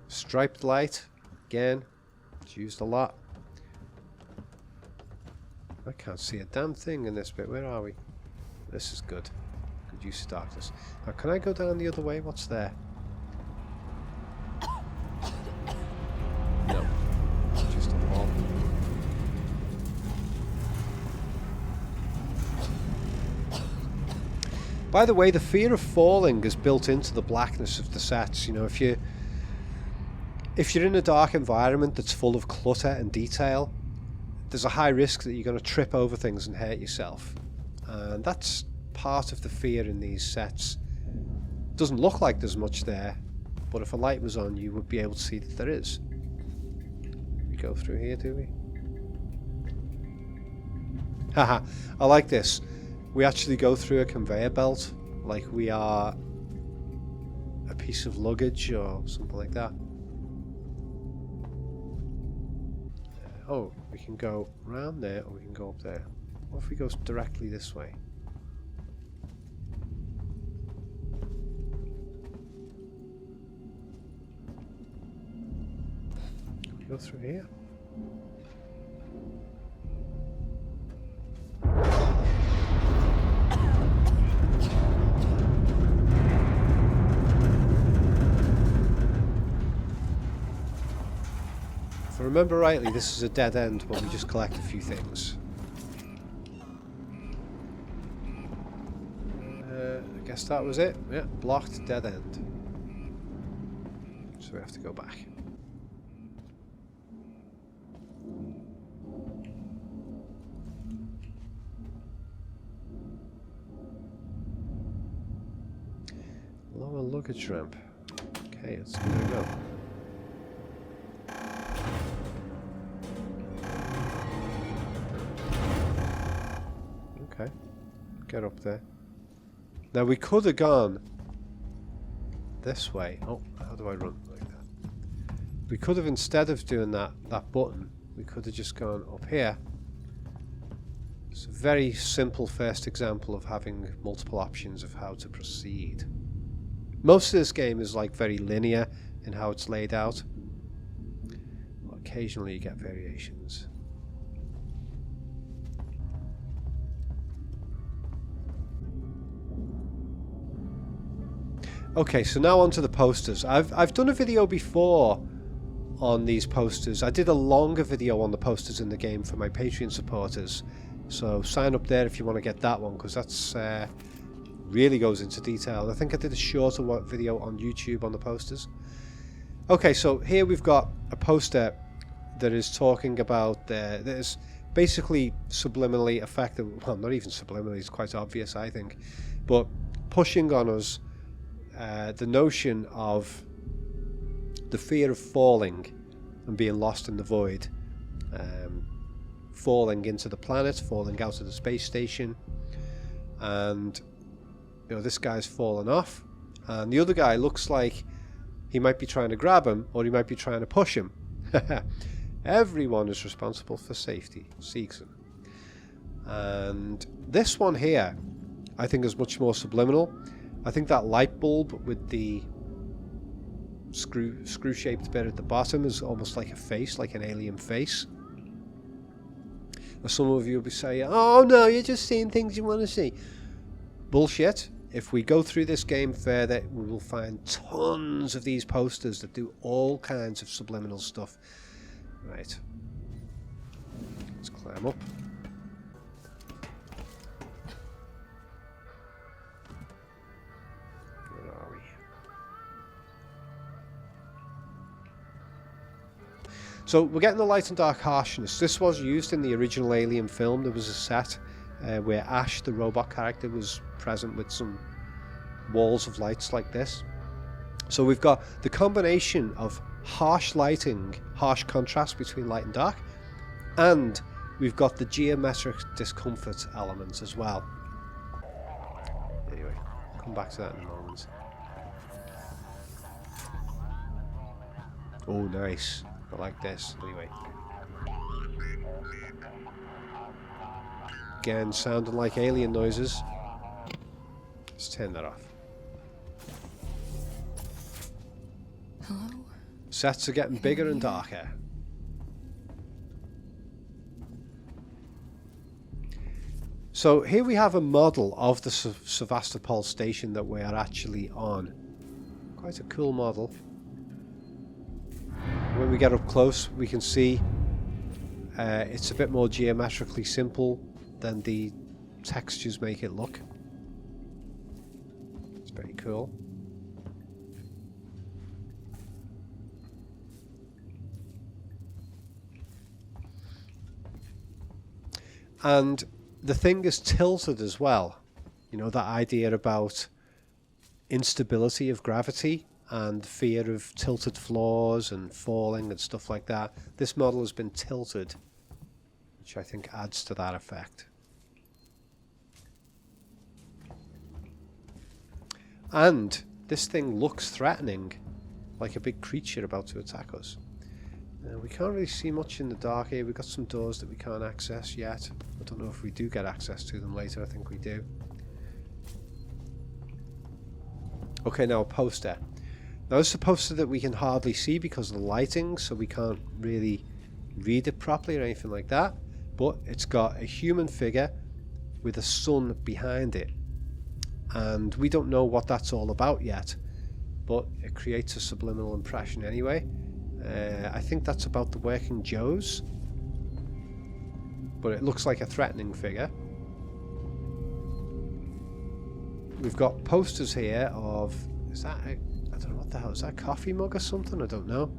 Striped light. Again. It's used a lot. I can't see a damn thing in this bit. Where are we? This is good. Good use of darkness. Now, can I go down the other way? What's there? No. Just a wall. By the way, the fear of falling is built into the blackness of the sets. You know, if you're in a dark environment that's full of clutter and detail, there's a high risk that you're going to trip over things and hurt yourself. And that's part of the fear in these sets. Doesn't look like there's much there, but if a light was on, you would be able to see that there is. We go through here, do we? Haha, I like this. We actually go through a conveyor belt like we are a piece of luggage or something like that. Oh, we can go round there or we can go up there. What if we go directly this way? Can we go through here? If I remember rightly, this is a dead end where we just collect a few things. I guess that was it. Yeah, blocked, dead end. So we have to go back. Lower luggage ramp. Okay, let's give it a go. Okay, get up there. Now we could have gone this way. Oh, how do I run like that? We could have, instead of doing that button, we could have just gone up here. It's a very simple first example of having multiple options of how to proceed. Most of this game is like very linear in how it's laid out. Well, occasionally you get variations. Okay, so now onto the posters. I've done a video before on these posters. I did a longer video on the posters in the game for my Patreon supporters. So sign up there if you want to get that one, because that's really goes into detail. I think I did a shorter video on YouTube on the posters. Okay, so here we've got a poster that is talking about that is basically subliminally effective. Well, not even subliminally, it's quite obvious, I think, but pushing on us the notion of the fear of falling and being lost in the void, falling into the planet, falling out of the space station, and you know, this guy's fallen off, and the other guy looks like he might be trying to grab him or he might be trying to push him. Everyone is responsible for safety, Seegson. And this one here I think is much more subliminal. I think that light bulb with the screw-shaped bit at the bottom is almost like a face, like an alien face. Now, some of you will be saying, oh no, you're just seeing things you want to see. Bullshit. If we go through this game further, we will find tons of these posters that do all kinds of subliminal stuff. Right. Let's climb up. So we're getting the light and dark harshness. This was used in the original Alien film. There was a set where Ash, the robot character, was present with some walls of lights like this. So we've got the combination of harsh lighting, harsh contrast between light and dark, and we've got the geometric discomfort element as well. Anyway, I'll come back to that in a moment. Oh, nice. I like this. Anyway. Again, sounding like alien noises. Let's turn that off. Hello? Sets are getting bigger and darker. So here we have a model of the Sevastopol station that we are actually on. Quite a cool model. When we get up close, we can see it's a bit more geometrically simple than the textures make it look. It's very cool. And the thing is tilted as well. You know, that idea about instability of gravity and fear of tilted floors and falling and stuff like that. This model has been tilted, which I think adds to that effect. And this thing looks threatening, like a big creature about to attack us. We can't really see much in the dark here. We've got some doors that we can't access yet. I don't know if we do get access to them later. I think we do. Okay, now a poster. Now this is a poster that we can hardly see because of the lighting, so we can't really read it properly or anything like that. But it's got a human figure with a sun behind it. And we don't know what that's all about yet. But it creates a subliminal impression anyway. I think that's about the working Joes, but it looks like a threatening figure. We've got posters here of, is that I don't know what the hell, is that a coffee mug or something? I don't know.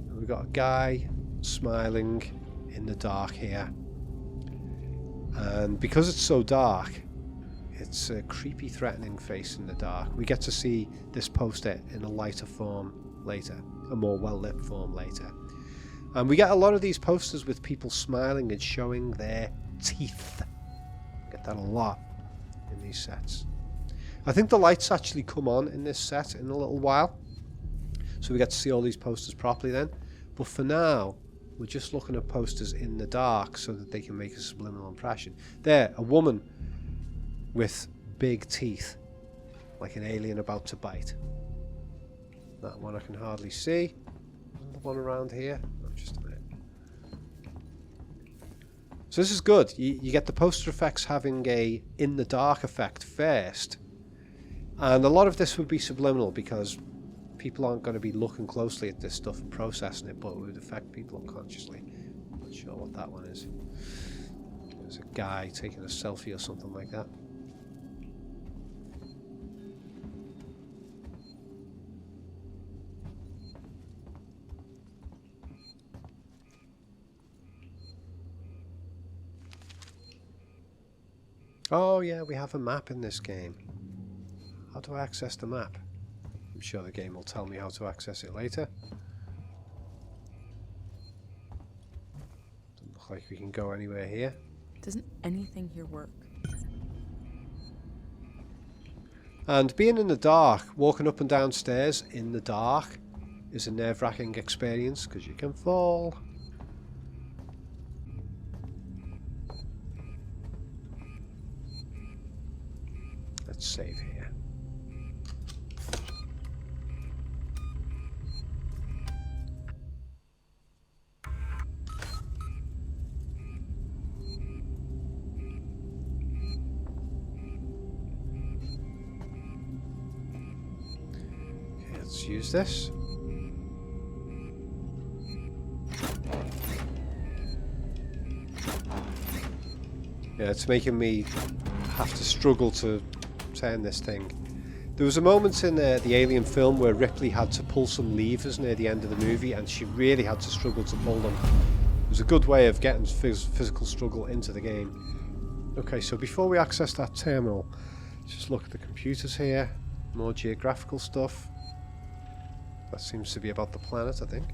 And we've got a guy smiling in the dark here, and because it's so dark, it's a creepy, threatening face in the dark. We get to see this poster in a lighter form later. A more well-lit form later. And we get a lot of these posters with people smiling and showing their teeth. Get that a lot in these sets. I think the lights actually come on in this set in a little while, so we get to see all these posters properly then. But for now, we're just looking at posters in the dark so that they can make a subliminal impression. There, a woman with big teeth, like an alien about to bite. That one I can hardly see. The one around here. Oh, just a minute. So this is good. You get the poster effects having a in the dark effect first. And a lot of this would be subliminal because people aren't going to be looking closely at this stuff and processing it, but it would affect people unconsciously. I'm not sure what that one is. There's a guy taking a selfie or something like that. Oh yeah, we have a map in this game. How do I access the map? I'm sure the game will tell me how to access it later. Doesn't look like we can go anywhere here. Doesn't anything here work? And being in the dark, walking up and down stairs in the dark is a nerve-wracking experience because you can fall. Let's save here. Okay, let's use this. Yeah, it's making me have to struggle to turn this thing. There was a moment in the Alien film where Ripley had to pull some levers near the end of the movie and she really had to struggle to pull them. It was a good way of getting physical struggle into the game. Okay, so before we access that terminal, let's just look at the computers here. More geographical stuff. That seems to be about the planet, I think.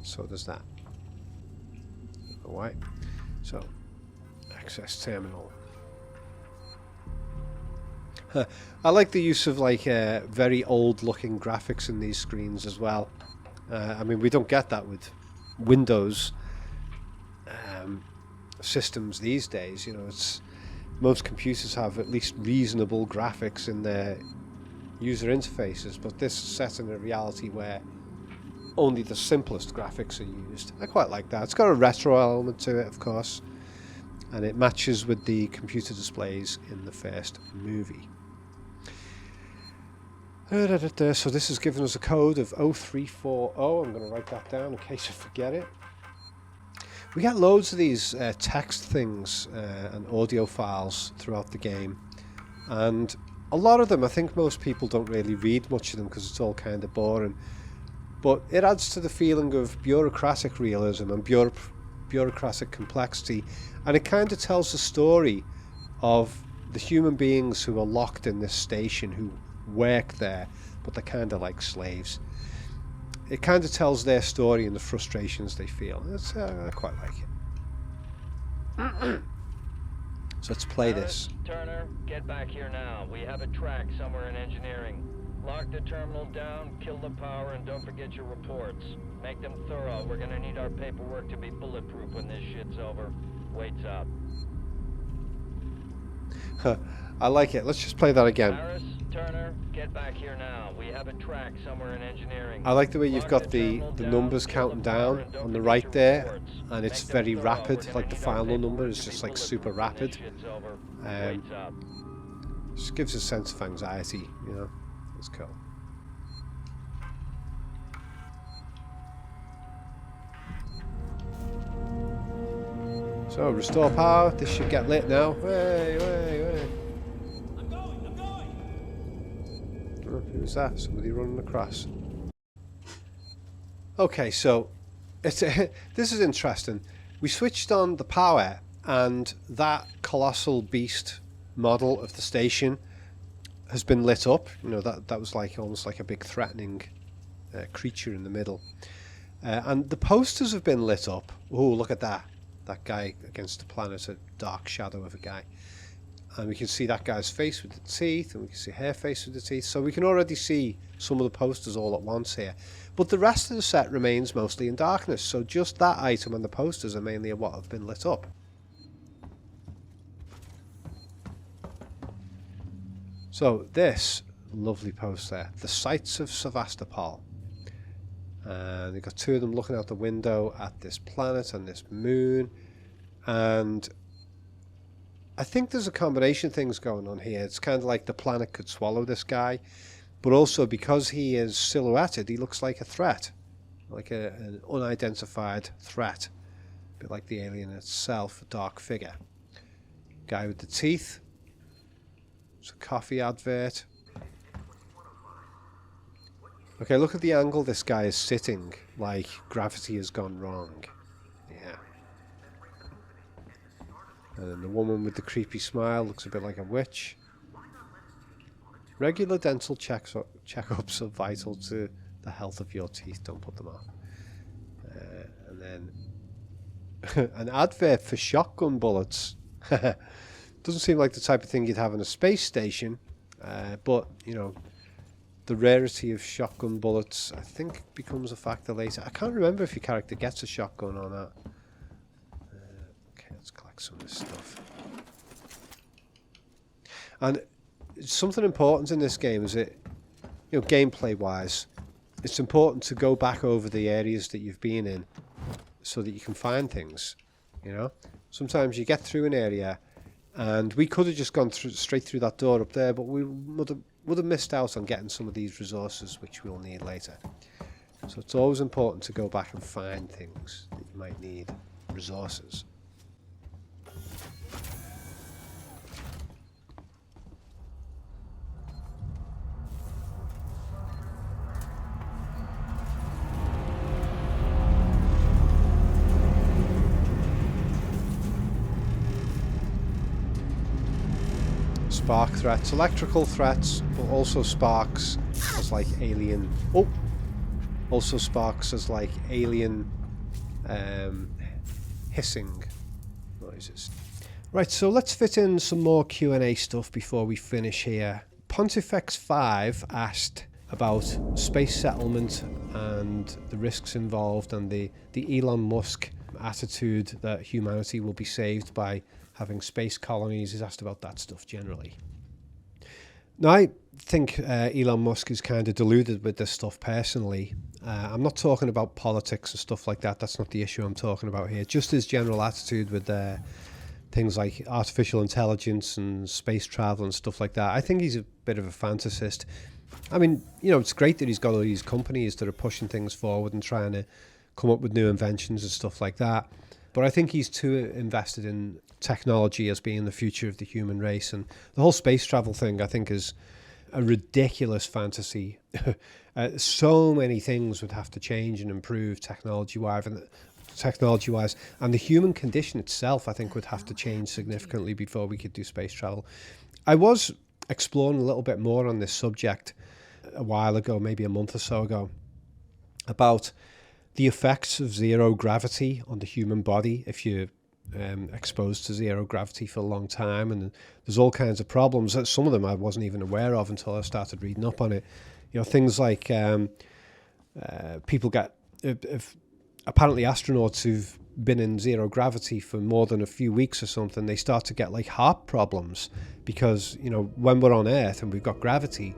So does that. Alright, so access terminal. I like the use of like very old looking graphics in these screens as well. I mean, we don't get that with Windows. systems these days. You know, most computers have at least reasonable graphics in their user interfaces, but this is set in a reality where only the simplest graphics are used. I quite like that. It's got a retro element to it, of course, and it matches with the computer displays in the first movie. So this has given us a code of 0340. I'm going to write that down in case I forget it. We get loads of these text things and audio files throughout the game, and a lot of them, I think most people don't really read much of them because it's all kind of boring, but it adds to the feeling of bureaucratic realism and bureaucratic complexity, and it kind of tells the story of the human beings who are locked in this station, who work there, but they're kind of like slaves. It kind of tells their story and the frustrations they feel. I quite like it. So let's play this. Turner, get back here now. We have a track somewhere in engineering. Lock the terminal down, kill the power, and don't forget your reports. Make them thorough. We're gonna need our paperwork to be bulletproof when this shit's over. Waits up. I like it. Let's just play that again. Harris, Turner, get back here now. We have a track somewhere in engineering. I like the way you've got the numbers counting down on the right there, and it's very rapid, like the final number is just like super rapid. Just gives a sense of anxiety, you know. It's cool. So restore power. This should get lit now. Way. Oh, who's that? Somebody running across. Okay, so this is interesting. We switched on the power, and that colossal beast model of the station has been lit up. You know, that was like almost like a big threatening creature in the middle. And the posters have been lit up. Oh, look at that. That guy against the planet, a dark shadow of a guy. And we can see that guy's face with the teeth, and we can see her face with the teeth. So we can already see some of the posters all at once here. But the rest of the set remains mostly in darkness. So just that item and the posters are mainly what have been lit up. So this lovely poster, the sights of Sevastopol. And you've got two of them looking out the window at this planet and this moon. And I think there's a combination of things going on here. It's kind of like the planet could swallow this guy, but also because he is silhouetted, he looks like a threat, like an unidentified threat, a bit like the alien itself, a dark figure. Guy with the teeth. It's a coffee advert. Okay, look at the angle this guy is sitting, like gravity has gone wrong. Yeah. And then the woman with the creepy smile looks a bit like a witch. Regular dental checkups are vital to the health of your teeth. Don't put them off. And then an advert for shotgun bullets. Doesn't seem like the type of thing you'd have in a space station, but you know, the rarity of shotgun bullets I think becomes a factor later. I can't remember if your character gets a shotgun or not. Okay, let's collect some of this stuff. And something important in this game is it, you know, gameplay wise, it's important to go back over the areas that you've been in so that you can find things. You know, sometimes you get through an area and we could have just gone straight through that door up there, but we would have missed out on getting some of these resources which we'll need later. So it's always important to go back and find things that you might need, resources. Spark threats, electrical threats, but also sparks as like alien. Oh, also sparks as like alien hissing noises. Right, so let's fit in some more Q&A stuff before we finish here. Pontifex 5 asked about space settlement and the risks involved, and the Elon Musk attitude that humanity will be saved by having space colonies. He's asked about that stuff generally. Now, I think Elon Musk is kind of deluded with this stuff personally. I'm not talking about politics and stuff like that. That's not the issue I'm talking about here. Just his general attitude with things like artificial intelligence and space travel and stuff like that. I think he's a bit of a fantasist. I mean, it's great that he's got all these companies that are pushing things forward and trying to come up with new inventions and stuff like that. But I think he's too invested in technology as being the future of the human race. And the whole space travel thing, I think, is a ridiculous fantasy. So many things would have to change and improve technology-wise. And the human condition itself, I think, would have to change significantly before we could do space travel. I was exploring a little bit more on this subject a while ago, maybe a month or so ago, about the effects of zero gravity on the human body if you're exposed to zero gravity for a long time. And there's all kinds of problems. Some of them I wasn't even aware of until I started reading up on it. Things like people get... apparently astronauts who've been in zero gravity for more than a few weeks or something, they start to get like heart problems because, when we're on Earth and we've got gravity,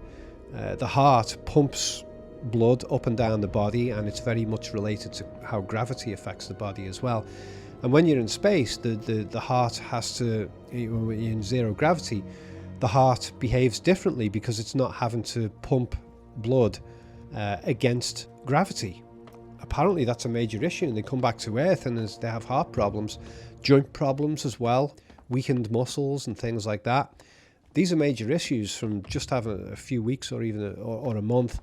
the heart pumps blood up and down the body, and it's very much related to how gravity affects the body as well. And when you're in space, the heart has to, when you're in zero gravity, the heart behaves differently because it's not having to pump blood against gravity. Apparently that's a major issue, and they come back to Earth and they have heart problems, joint problems as well, weakened muscles and things like that. These are major issues from just having a few weeks or even or a month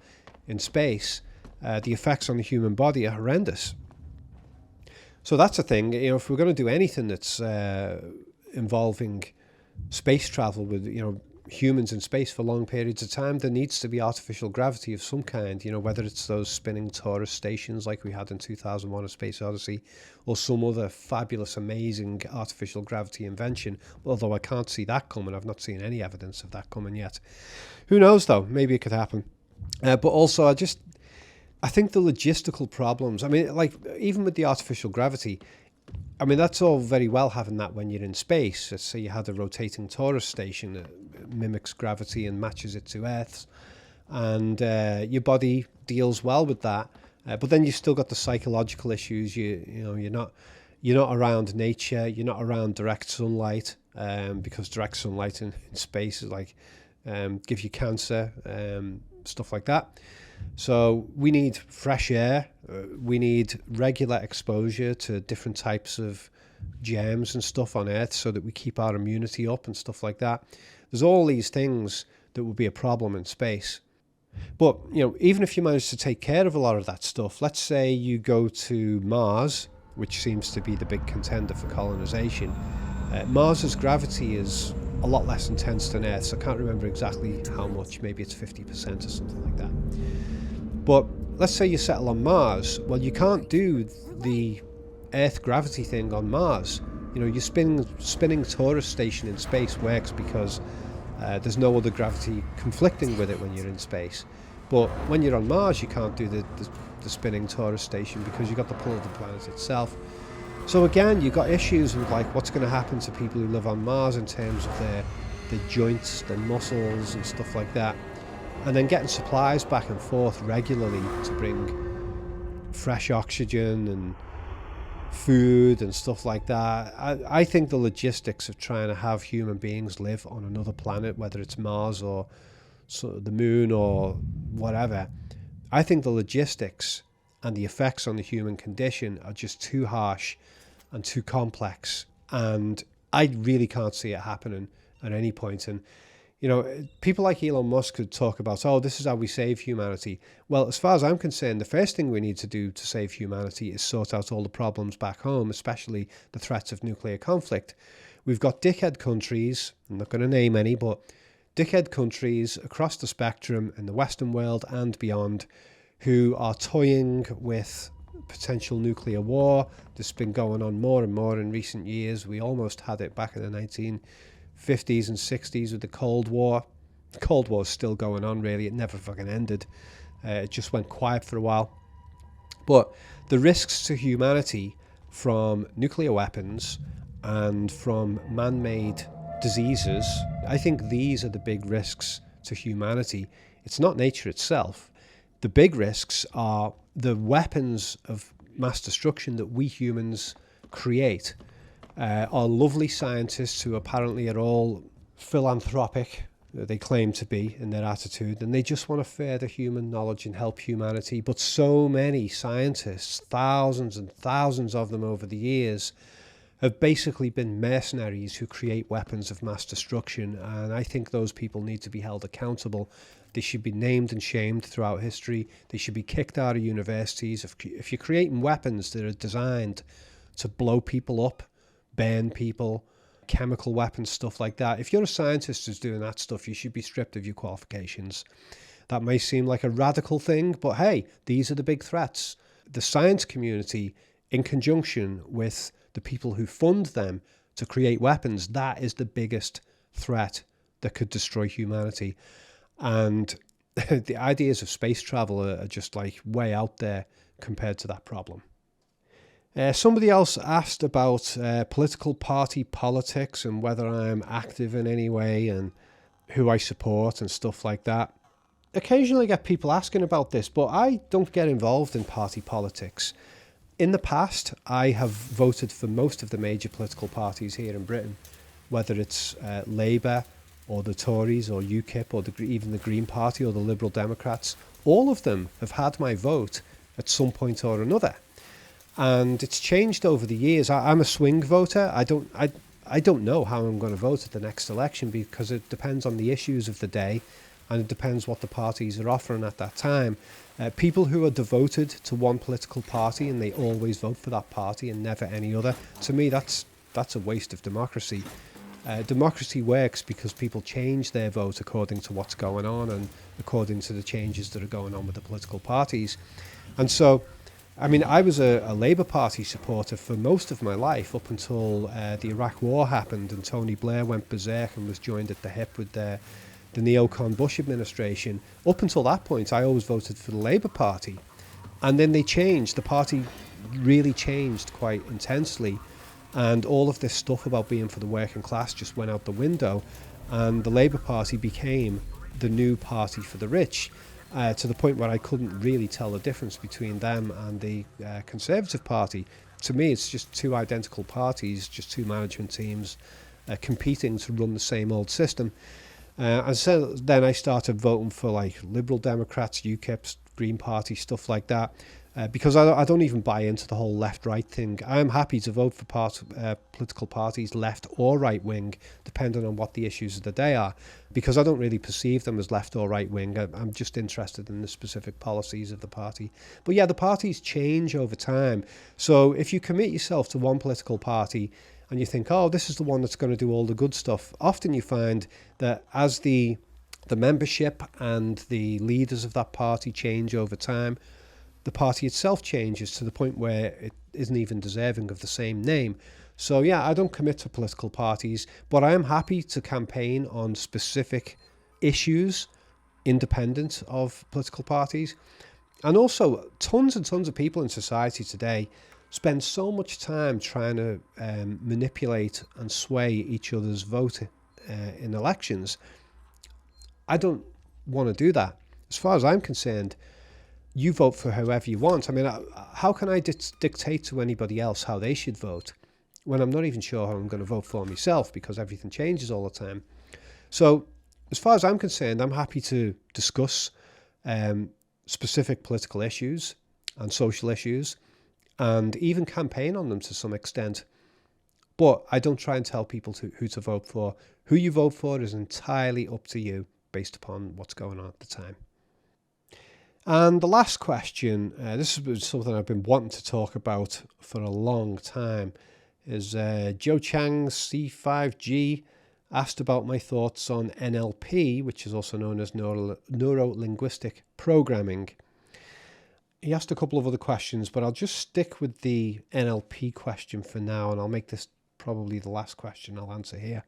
in space. The effects on the human body are horrendous. So that's a thing. If we're going to do anything that's involving space travel with humans in space for long periods of time, there needs to be artificial gravity of some kind, whether it's those spinning torus stations like we had in 2001: A Space Odyssey, or some other fabulous, amazing artificial gravity invention, although I can't see that coming. I've not seen any evidence of that coming yet. Who knows though, maybe it could happen. But also I think the logistical problems, even with the artificial gravity, that's all very well having that when you're in space. Let's say you had a rotating torus station that mimics gravity and matches it to Earth's, and your body deals well with that. But then you've still got the psychological issues. You're not around nature. You're not around direct sunlight, because direct sunlight in space is gives you cancer, stuff like that. So we need fresh air. We need regular exposure to different types of germs and stuff on Earth so that we keep our immunity up and stuff like that. There's all these things that will be a problem in space. But, even if you manage to take care of a lot of that stuff, let's say you go to Mars, which seems to be the big contender for colonization. Mars's gravity is a lot less intense than Earth's. I can't remember exactly how much. Maybe it's 50% or something like that. But let's say you settle on Mars. Well, you can't do the Earth gravity thing on Mars. Your spinning torus station in space works because there's no other gravity conflicting with it when you're in space. But when you're on Mars, you can't do the spinning torus station because you've got the pull of the planet itself. So again, you've got issues with what's going to happen to people who live on Mars in terms of their joints, their muscles and stuff like that. And then getting supplies back and forth regularly to bring fresh oxygen and food and stuff like that. I think the logistics of trying to have human beings live on another planet, whether it's Mars or the moon or whatever, I think the logistics and the effects on the human condition are just too harsh and too complex. And I really can't see it happening at any point. And people like Elon Musk could talk about, this is how we save humanity. Well, as far as I'm concerned, the first thing we need to do to save humanity is sort out all the problems back home, especially the threats of nuclear conflict. We've got dickhead countries, I'm not going to name any, but dickhead countries across the spectrum in the Western world and beyond who are toying with potential nuclear war. This has been going on more and more in recent years. We almost had it back in the 1950s and 60s with the Cold War. The Cold War's still going on, really. It never fucking ended. It just went quiet for a while. But the risks to humanity from nuclear weapons and from man-made diseases. I think these are the big risks to humanity. It's not nature itself. The big risks are the weapons of mass destruction that we humans create. Our lovely scientists, who apparently are all philanthropic, they claim to be in their attitude, and they just want to further human knowledge and help humanity. But so many scientists, thousands and thousands of them over the years, have basically been mercenaries who create weapons of mass destruction, and I think those people need to be held accountable. They should be named and shamed throughout history. They should be kicked out of universities. If you're creating weapons that are designed to blow people up, burn people, chemical weapons, stuff like that, if you're a scientist who's doing that stuff, you should be stripped of your qualifications. That may seem like a radical thing, but hey, these are the big threats. The science community, in conjunction with the people who fund them to create weapons, that is the biggest threat that could destroy humanity. And the ideas of space travel are just like way out there compared to that problem. Somebody else asked about political party politics and whether I'm active in any way and who I support and stuff like that. Occasionally I get people asking about this, but I don't get involved in party politics. In the past, I have voted for most of the major political parties here in Britain, whether it's Labour or the Tories or UKIP or even the Green Party or the Liberal Democrats. All of them have had my vote at some point or another. And it's changed over the years. I'm a swing voter. I don't know how I'm going to vote at the next election because it depends on the issues of the day and it depends what the parties are offering at that time. People who are devoted to one political party and they always vote for that party and never any other, to me that's a waste of democracy. Democracy works because people change their vote according to what's going on and according to the changes that are going on with the political parties. And so, I mean, I was a Labour Party supporter for most of my life up until the Iraq War happened and Tony Blair went berserk and was joined at the hip with the neocon Bush administration. Up until that point, I always voted for the Labour Party. And then they changed. The party really changed quite intensely. And all of this stuff about being for the working class just went out the window. And the Labour Party became the new party for the rich, to the point where I couldn't really tell the difference between them and the Conservative Party. To me, it's just two identical parties, just two management teams competing to run the same old system. And so then I started voting for like Liberal Democrats, UKIP, Green Party, stuff like that, because I don't even buy into the whole left-right thing. I'm happy to vote for political parties, left or right-wing, depending on what the issues of the day are, because I don't really perceive them as left or right-wing. I'm just interested in the specific policies of the party. But yeah, the parties change over time. So if you commit yourself to one political party, and you think, oh, this is the one that's going to do all the good stuff, often you find that as the membership and the leaders of that party change over time, the party itself changes to the point where it isn't even deserving of the same name. So yeah, I don't commit to political parties, but I am happy to campaign on specific issues independent of political parties. And also, tons and tons of people in society today spend so much time trying to manipulate and sway each other's vote in elections. I don't want to do that. As far as I'm concerned, you vote for whoever you want. I mean, how can I dictate to anybody else how they should vote when I'm not even sure how I'm going to vote for myself, because everything changes all the time? So as far as I'm concerned, I'm happy to discuss specific political issues and social issues, and even campaign on them to some extent. But I don't try and tell people who to vote for. Who you vote for is entirely up to you based upon what's going on at the time. And the last question, this is something I've been wanting to talk about for a long time, is Joe Chang C5G asked about my thoughts on NLP, which is also known as Neuro-Linguistic Programming. He asked a couple of other questions, but I'll just stick with the NLP question for now, and I'll make this probably the last question I'll answer here.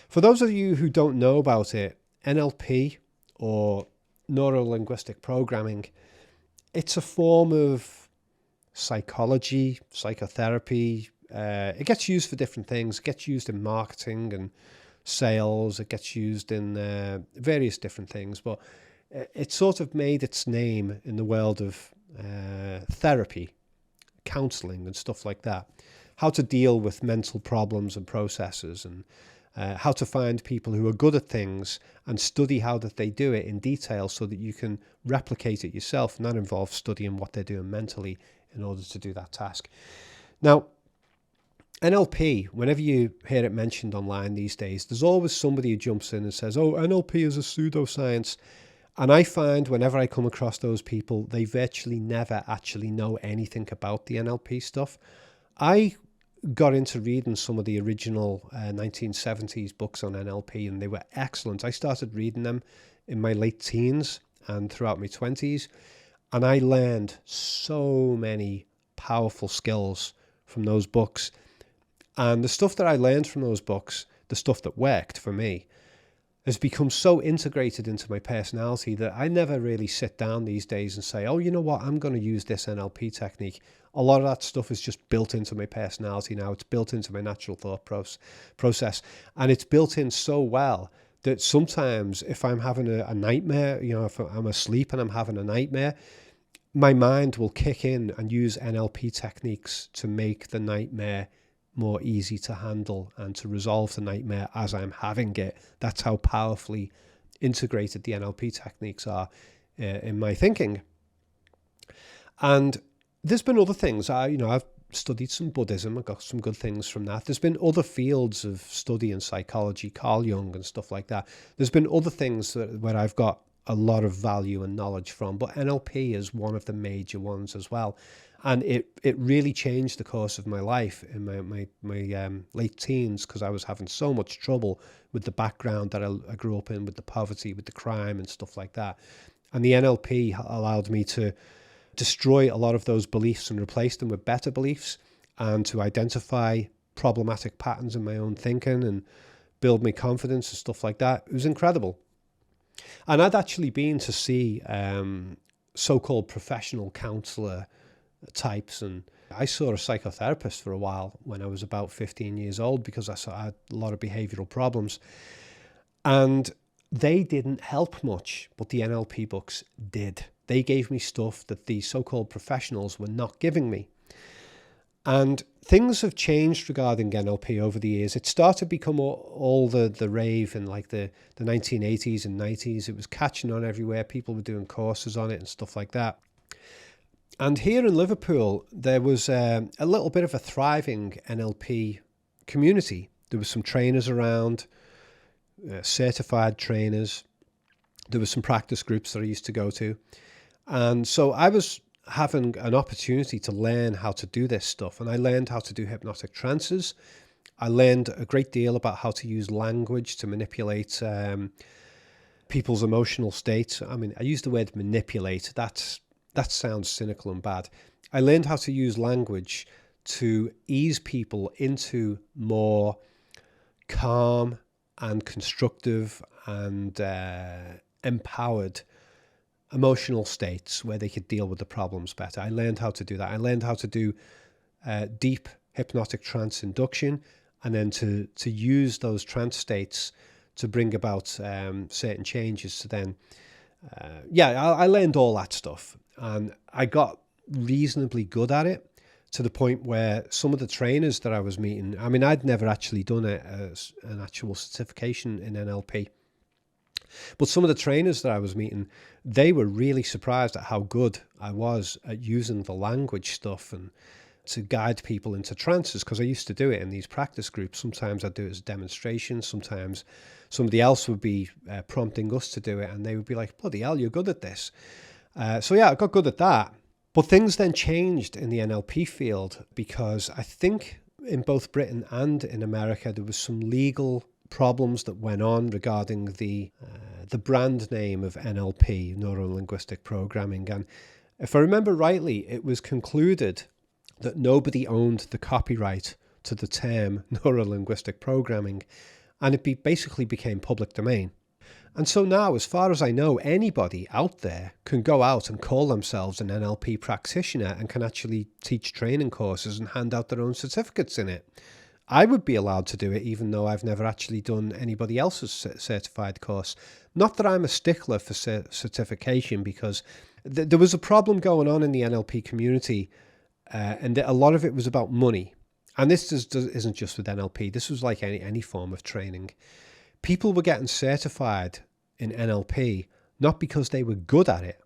For those of you who don't know about it, NLP, or Neuro-Linguistic Programming, it's a form of psychology, psychotherapy. It gets used for different things. It gets used in marketing and sales. It gets used in various different things. But it sort of made its name in the world of therapy, counseling and stuff like that. How to deal with mental problems and processes, and how to find people who are good at things and study how that they do it in detail so that you can replicate it yourself. And that involves studying what they're doing mentally in order to do that task. Now, NLP, whenever you hear it mentioned online these days, there's always somebody who jumps in and says, oh, NLP is a pseudoscience. And I find whenever I come across those people, they virtually never actually know anything about the NLP stuff. I got into reading some of the original 1970s books on NLP, and they were excellent. I started reading them in my late teens and throughout my 20s, and I learned so many powerful skills from those books. And the stuff that I learned from those books, the stuff that worked for me, has become so integrated into my personality that I never really sit down these days and say, oh, you know what, I'm going to use this NLP technique. A lot of that stuff is just built into my personality now. It's built into my natural thought process. And it's built in so well that sometimes if I'm having a nightmare, you know, if I'm asleep and I'm having a nightmare, my mind will kick in and use NLP techniques to make the nightmare more easy to handle and to resolve the nightmare as I'm having it. That's how powerfully integrated the NLP techniques are in my thinking. And there's been other things. I've studied some Buddhism. I got some good things from that. There's been other fields of study in psychology, Carl Jung and stuff like that. There's been other things where I've got a lot of value and knowledge from, but NLP is one of the major ones as well. And it really changed the course of my life in my late teens, because I was having so much trouble with the background that I grew up in, with the poverty, with the crime and stuff like that. And the NLP allowed me to destroy a lot of those beliefs and replace them with better beliefs, and to identify problematic patterns in my own thinking and build my confidence and stuff like that. It was incredible. And I'd actually been to see so-called professional counselor types, and I saw a psychotherapist for a while when I was about 15 years old because I had a lot of behavioral problems, and they didn't help much, but the NLP books did. They gave me stuff that the so-called professionals were not giving me. And things have changed regarding NLP over the years. It started to become all the rave in like the 1980s and 90s. It was catching on everywhere. People were doing courses on it and stuff like that. And here in Liverpool, there was a little bit of a thriving NLP community. There were some trainers around, certified trainers. There were some practice groups that I used to go to. And so I was having an opportunity to learn how to do this stuff. And I learned how to do hypnotic trances. I learned a great deal about how to use language to manipulate people's emotional states. I mean, I use the word manipulate. That sounds cynical and bad. I learned how to use language to ease people into more calm and constructive and empowered emotional states where they could deal with the problems better. I learned how to do that. I learned how to do deep hypnotic trance induction, and then to use those trance states to bring about certain changes to then... I learned all that stuff. And I got reasonably good at it, to the point where some of the trainers that I was meeting, I mean, I'd never actually done an actual certification in NLP. But some of the trainers that I was meeting, they were really surprised at how good I was at using the language stuff and to guide people into trances, because I used to do it in these practice groups. Sometimes I'd do it as a demonstration. Sometimes somebody else would be prompting us to do it, and they would be like, bloody hell, you're good at this. I got good at that. But things then changed in the NLP field, because I think in both Britain and in America, there was some legal problems that went on regarding the brand name of NLP, Neuro-Linguistic Programming. And if I remember rightly, it was concluded that nobody owned the copyright to the term Neuro-Linguistic Programming, and it basically became public domain. And so now, as far as I know, anybody out there can go out and call themselves an NLP practitioner and can actually teach training courses and hand out their own certificates in it. I would be allowed to do it even though I've never actually done anybody else's certified course. Not that I'm a stickler for certification, because there was a problem going on in the NLP community, and a lot of it was about money. And this isn't just with NLP. This was like any form of training. People were getting certified in NLP not because they were good at it,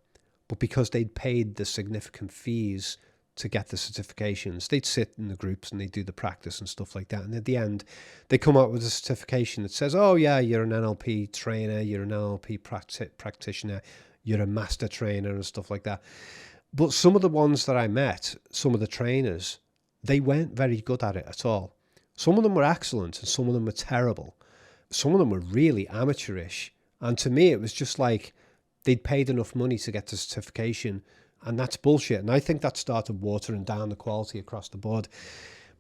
but because they'd paid the significant fees to get the certifications. They'd sit in the groups and they'd do the practice and stuff like that. And at the end, they come out with a certification that says, oh yeah, you're an NLP trainer, you're an NLP practitioner, you're a master trainer and stuff like that. But some of the ones that I met, some of the trainers, they weren't very good at it at all. Some of them were excellent and some of them were terrible. Some of them were really amateurish. And to me, it was just like they'd paid enough money to get the certification, and that's bullshit. And I think that started watering down the quality across the board.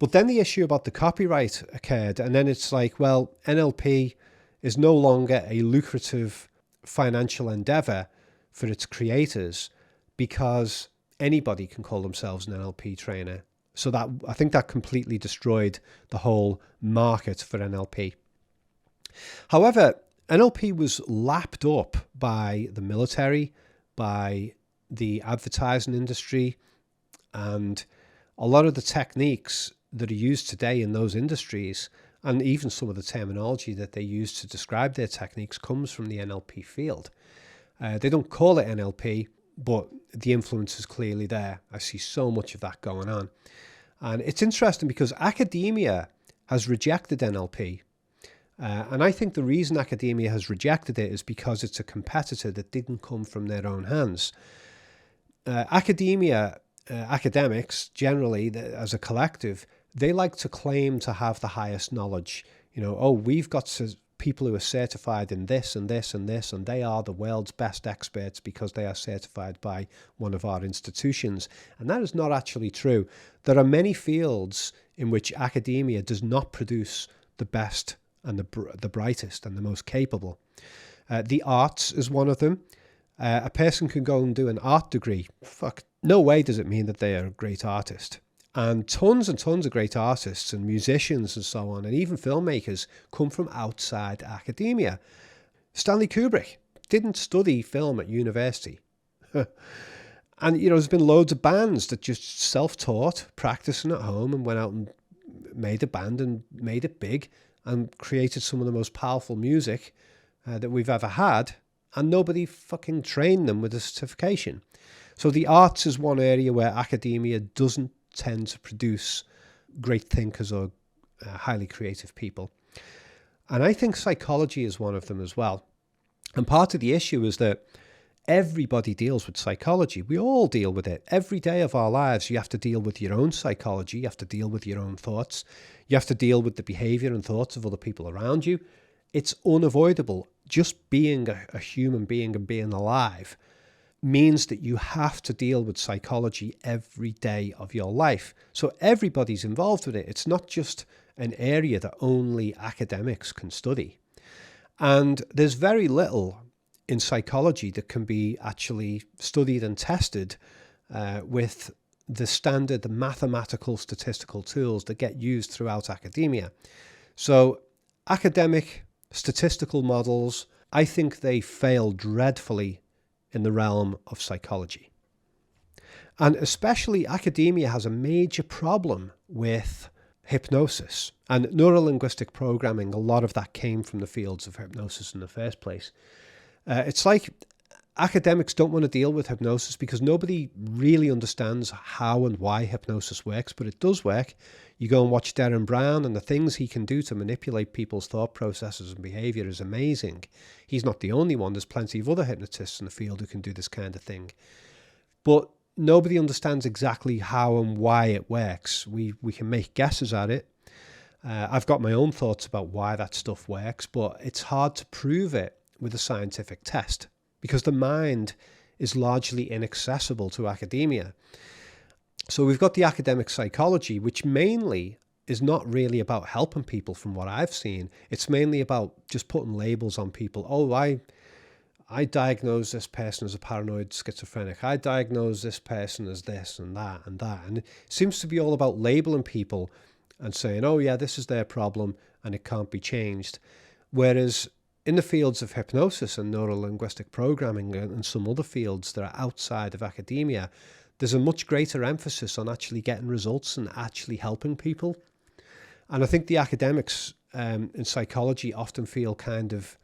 But then the issue about the copyright occurred, and then it's like, well, NLP is no longer a lucrative financial endeavor for its creators because anybody can call themselves an NLP trainer. So that, I think that completely destroyed the whole market for NLP. However, NLP was lapped up by the military, by the advertising industry, and a lot of the techniques that are used today in those industries, and even some of the terminology that they use to describe their techniques, comes from the NLP field. They don't call it NLP, but the influence is clearly there. I see so much of that going on. And it's interesting because academia has rejected NLP. And I think the reason academia has rejected it is because it's a competitor that didn't come from their own hands. Academics, generally, as a collective, they like to claim to have the highest knowledge. You know, oh, we've got people who are certified in this and this and this, and they are the world's best experts because they are certified by one of our institutions. And that is not actually true. There are many fields in which academia does not produce the best and the brightest and the most capable. The arts is one of them. A person can go and do an art degree. Fuck, no way does it mean that they are a great artist. And tons of great artists and musicians and so on, and even filmmakers, come from outside academia. Stanley Kubrick didn't study film at university. And, you know, there's been loads of bands that just self-taught, practicing at home, and went out and made a band and made it big and created some of the most powerful music that we've ever had, and nobody fucking trained them with a certification. So the arts is one area where academia doesn't tend to produce great thinkers or highly creative people. And I think psychology is one of them as well. And part of the issue is that everybody deals with psychology. We all deal with it. Every day of our lives, you have to deal with your own psychology. You have to deal with your own thoughts. You have to deal with the behavior and thoughts of other people around you. It's unavoidable. Just being a human being and being alive means that you have to deal with psychology every day of your life. So everybody's involved with it. It's not just an area that only academics can study. And there's very little in psychology that can be actually studied and tested with the standard mathematical statistical tools that get used throughout academia. So academic statistical models, I think they fail dreadfully in the realm of psychology. And especially academia has a major problem with hypnosis. And neuro-linguistic programming, a lot of that came from the fields of hypnosis in the first place. It's like academics don't want to deal with hypnosis because nobody really understands how and why hypnosis works, but it does work. You go and watch Derren Brown, and the things he can do to manipulate people's thought processes and behavior is amazing. He's not the only one. There's plenty of other hypnotists in the field who can do this kind of thing. But nobody understands exactly how and why it works. We can make guesses at it. I've got my own thoughts about why that stuff works, but it's hard to prove it with a scientific test because the mind is largely inaccessible to academia. So we've got the academic psychology, which mainly is not really about helping people from what I've seen. It's mainly about just putting labels on people. Oh, I diagnose this person as a paranoid schizophrenic. I diagnose this person as this and that and that. And it seems to be all about labeling people and saying, oh yeah, this is their problem and it can't be changed. Whereas in the fields of hypnosis and neuro-linguistic programming and some other fields that are outside of academia, there's a much greater emphasis on actually getting results and actually helping people. And I think the academics in psychology often feel kind of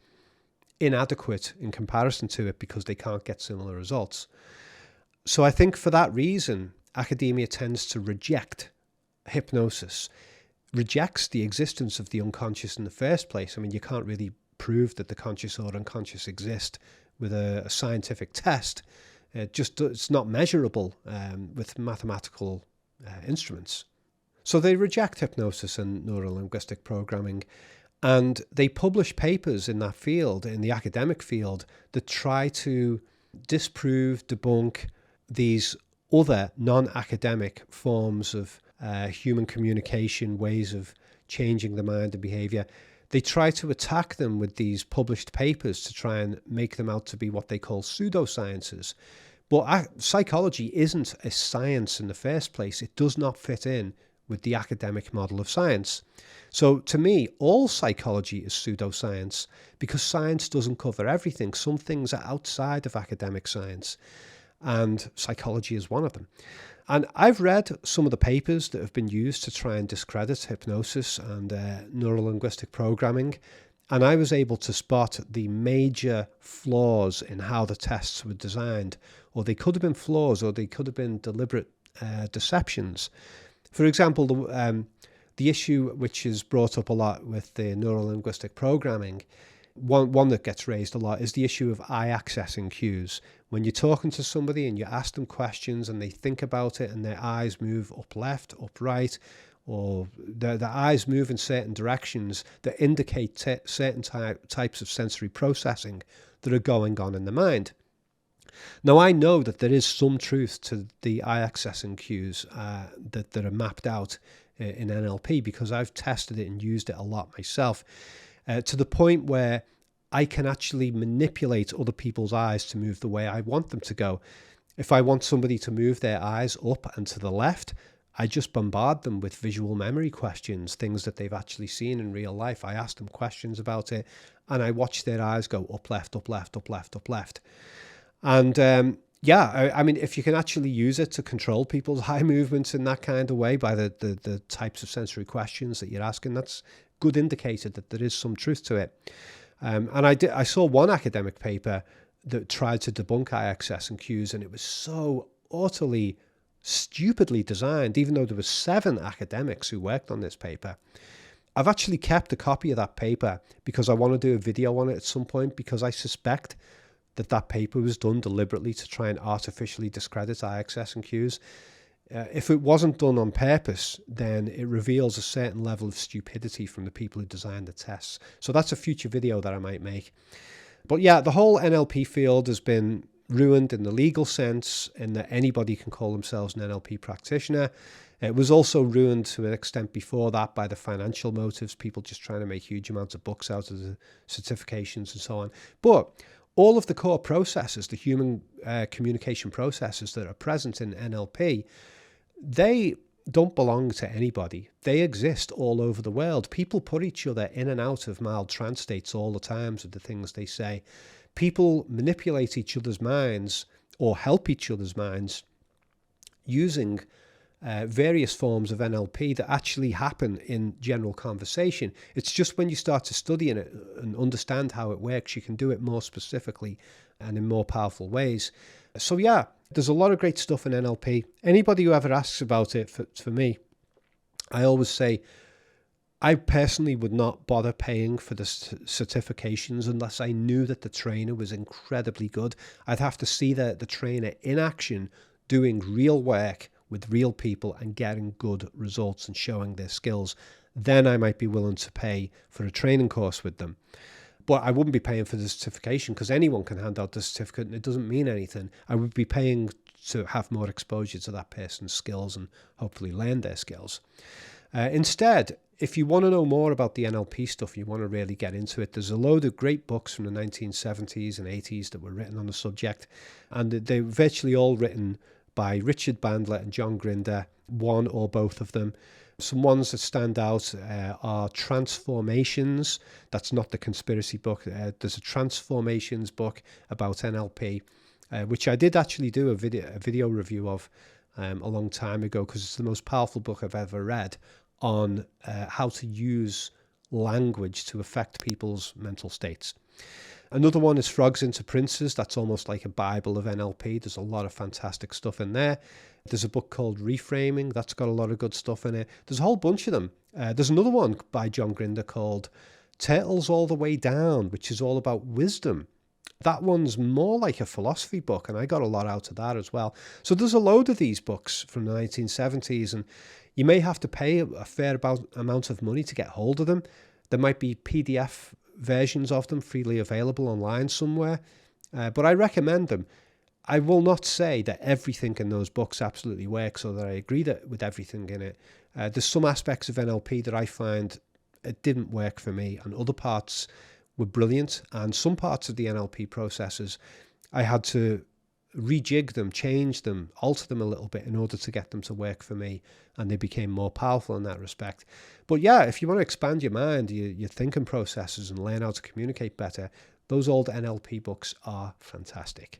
inadequate in comparison to it because they can't get similar results. So I think for that reason, academia tends to reject hypnosis, rejects the existence of the unconscious in the first place. I mean, you can't really prove that the conscious or unconscious exist with a scientific test. It's not measurable with mathematical instruments. So they reject hypnosis and neuro-linguistic programming, and they publish papers in that field, in the academic field, that try to disprove, debunk these other non-academic forms of human communication, ways of changing the mind and behavior. They try to attack them with these published papers to try and make them out to be what they call pseudosciences. But psychology isn't a science in the first place. It does not fit in with the academic model of science. So to me, all psychology is pseudoscience because science doesn't cover everything. Some things are outside of academic science, and psychology is one of them. And I've read some of the papers that have been used to try and discredit hypnosis and neuro-linguistic programming, and I was able to spot the major flaws in how the tests were designed, or they could have been flaws, or they could have been deliberate deceptions. For example, the issue which is brought up a lot with the neuro-linguistic programming, one that gets raised a lot, is the issue of eye accessing cues. When you're talking to somebody and you ask them questions and they think about it and their eyes move up left, up right, or their eyes move in certain directions that indicate certain types of sensory processing that are going on in the mind. Now, I know that there is some truth to the eye accessing cues that are mapped out in NLP because I've tested it and used it a lot myself, to the point where I can actually manipulate other people's eyes to move the way I want them to go. If I want somebody to move their eyes up and to the left, I just bombard them with visual memory questions, things that they've actually seen in real life. I ask them questions about it and I watch their eyes go up, left, up, left, up, left, up, left. And I mean, if you can actually use it to control people's eye movements in that kind of way by the types of sensory questions that you're asking, that's a good indicator that there is some truth to it. And I saw one academic paper that tried to debunk eye access and cues, and it was so utterly stupidly designed, even though there were 7 academics who worked on this paper. I've actually kept a copy of that paper because I want to do a video on it at some point, because I suspect that paper was done deliberately to try and artificially discredit eye access and cues. If it wasn't done on purpose, then it reveals a certain level of stupidity from the people who designed the tests. So that's a future video that I might make. But yeah, the whole NLP field has been ruined in the legal sense, in that anybody can call themselves an NLP practitioner. It was also ruined to an extent before that by the financial motives, people just trying to make huge amounts of bucks out of the certifications and so on. But all of the core processes, the human communication processes that are present in NLP, they don't belong to anybody. They exist all over the world. People put each other in and out of mild trance states all the time with the things they say. People manipulate each other's minds or help each other's minds using various forms of NLP that actually happen in general conversation. It's just when you start to study it and understand how it works, you can do it more specifically and in more powerful ways. So yeah, there's a lot of great stuff in NLP. Anybody who ever asks about it, for me, I always say, I personally would not bother paying for the certifications unless I knew that the trainer was incredibly good. I'd have to see the trainer in action, doing real work with real people and getting good results and showing their skills. Then I might be willing to pay for a training course with them. But I wouldn't be paying for the certification because anyone can hand out the certificate and it doesn't mean anything. I would be paying to have more exposure to that person's skills and hopefully learn their skills. Instead, if you want to know more about the NLP stuff, you want to really get into it, there's a load of great books from the 1970s and 80s that were written on the subject, and they're virtually all written by Richard Bandler and John Grinder, one or both of them. Some ones that stand out are Transformations. That's not the conspiracy book. There's a Transformations book about NLP, which I did actually do a video review of a long time ago, because it's the most powerful book I've ever read on how to use language to affect people's mental states. Another one is Frogs into Princes. That's almost like a Bible of NLP. There's a lot of fantastic stuff in there. There's a book called Reframing. That's got a lot of good stuff in it. There's a whole bunch of them. There's another one by John Grinder called Turtles All the Way Down, which is all about wisdom. That one's more like a philosophy book, and I got a lot out of that as well. So there's a load of these books from the 1970s, and you may have to pay a fair amount of money to get hold of them. There might be PDF versions of them freely available online somewhere, but I recommend them. I will not say that everything in those books absolutely works, or that I agree with everything in it. There's some aspects of NLP that I find it didn't work for me, and other parts were brilliant, and some parts of the NLP processes I had to rejig them, change them, alter them a little bit in order to get them to work for me, and they became more powerful in that respect. But yeah, if you want to expand your mind, your thinking processes, and learn how to communicate better, those old NLP books are fantastic.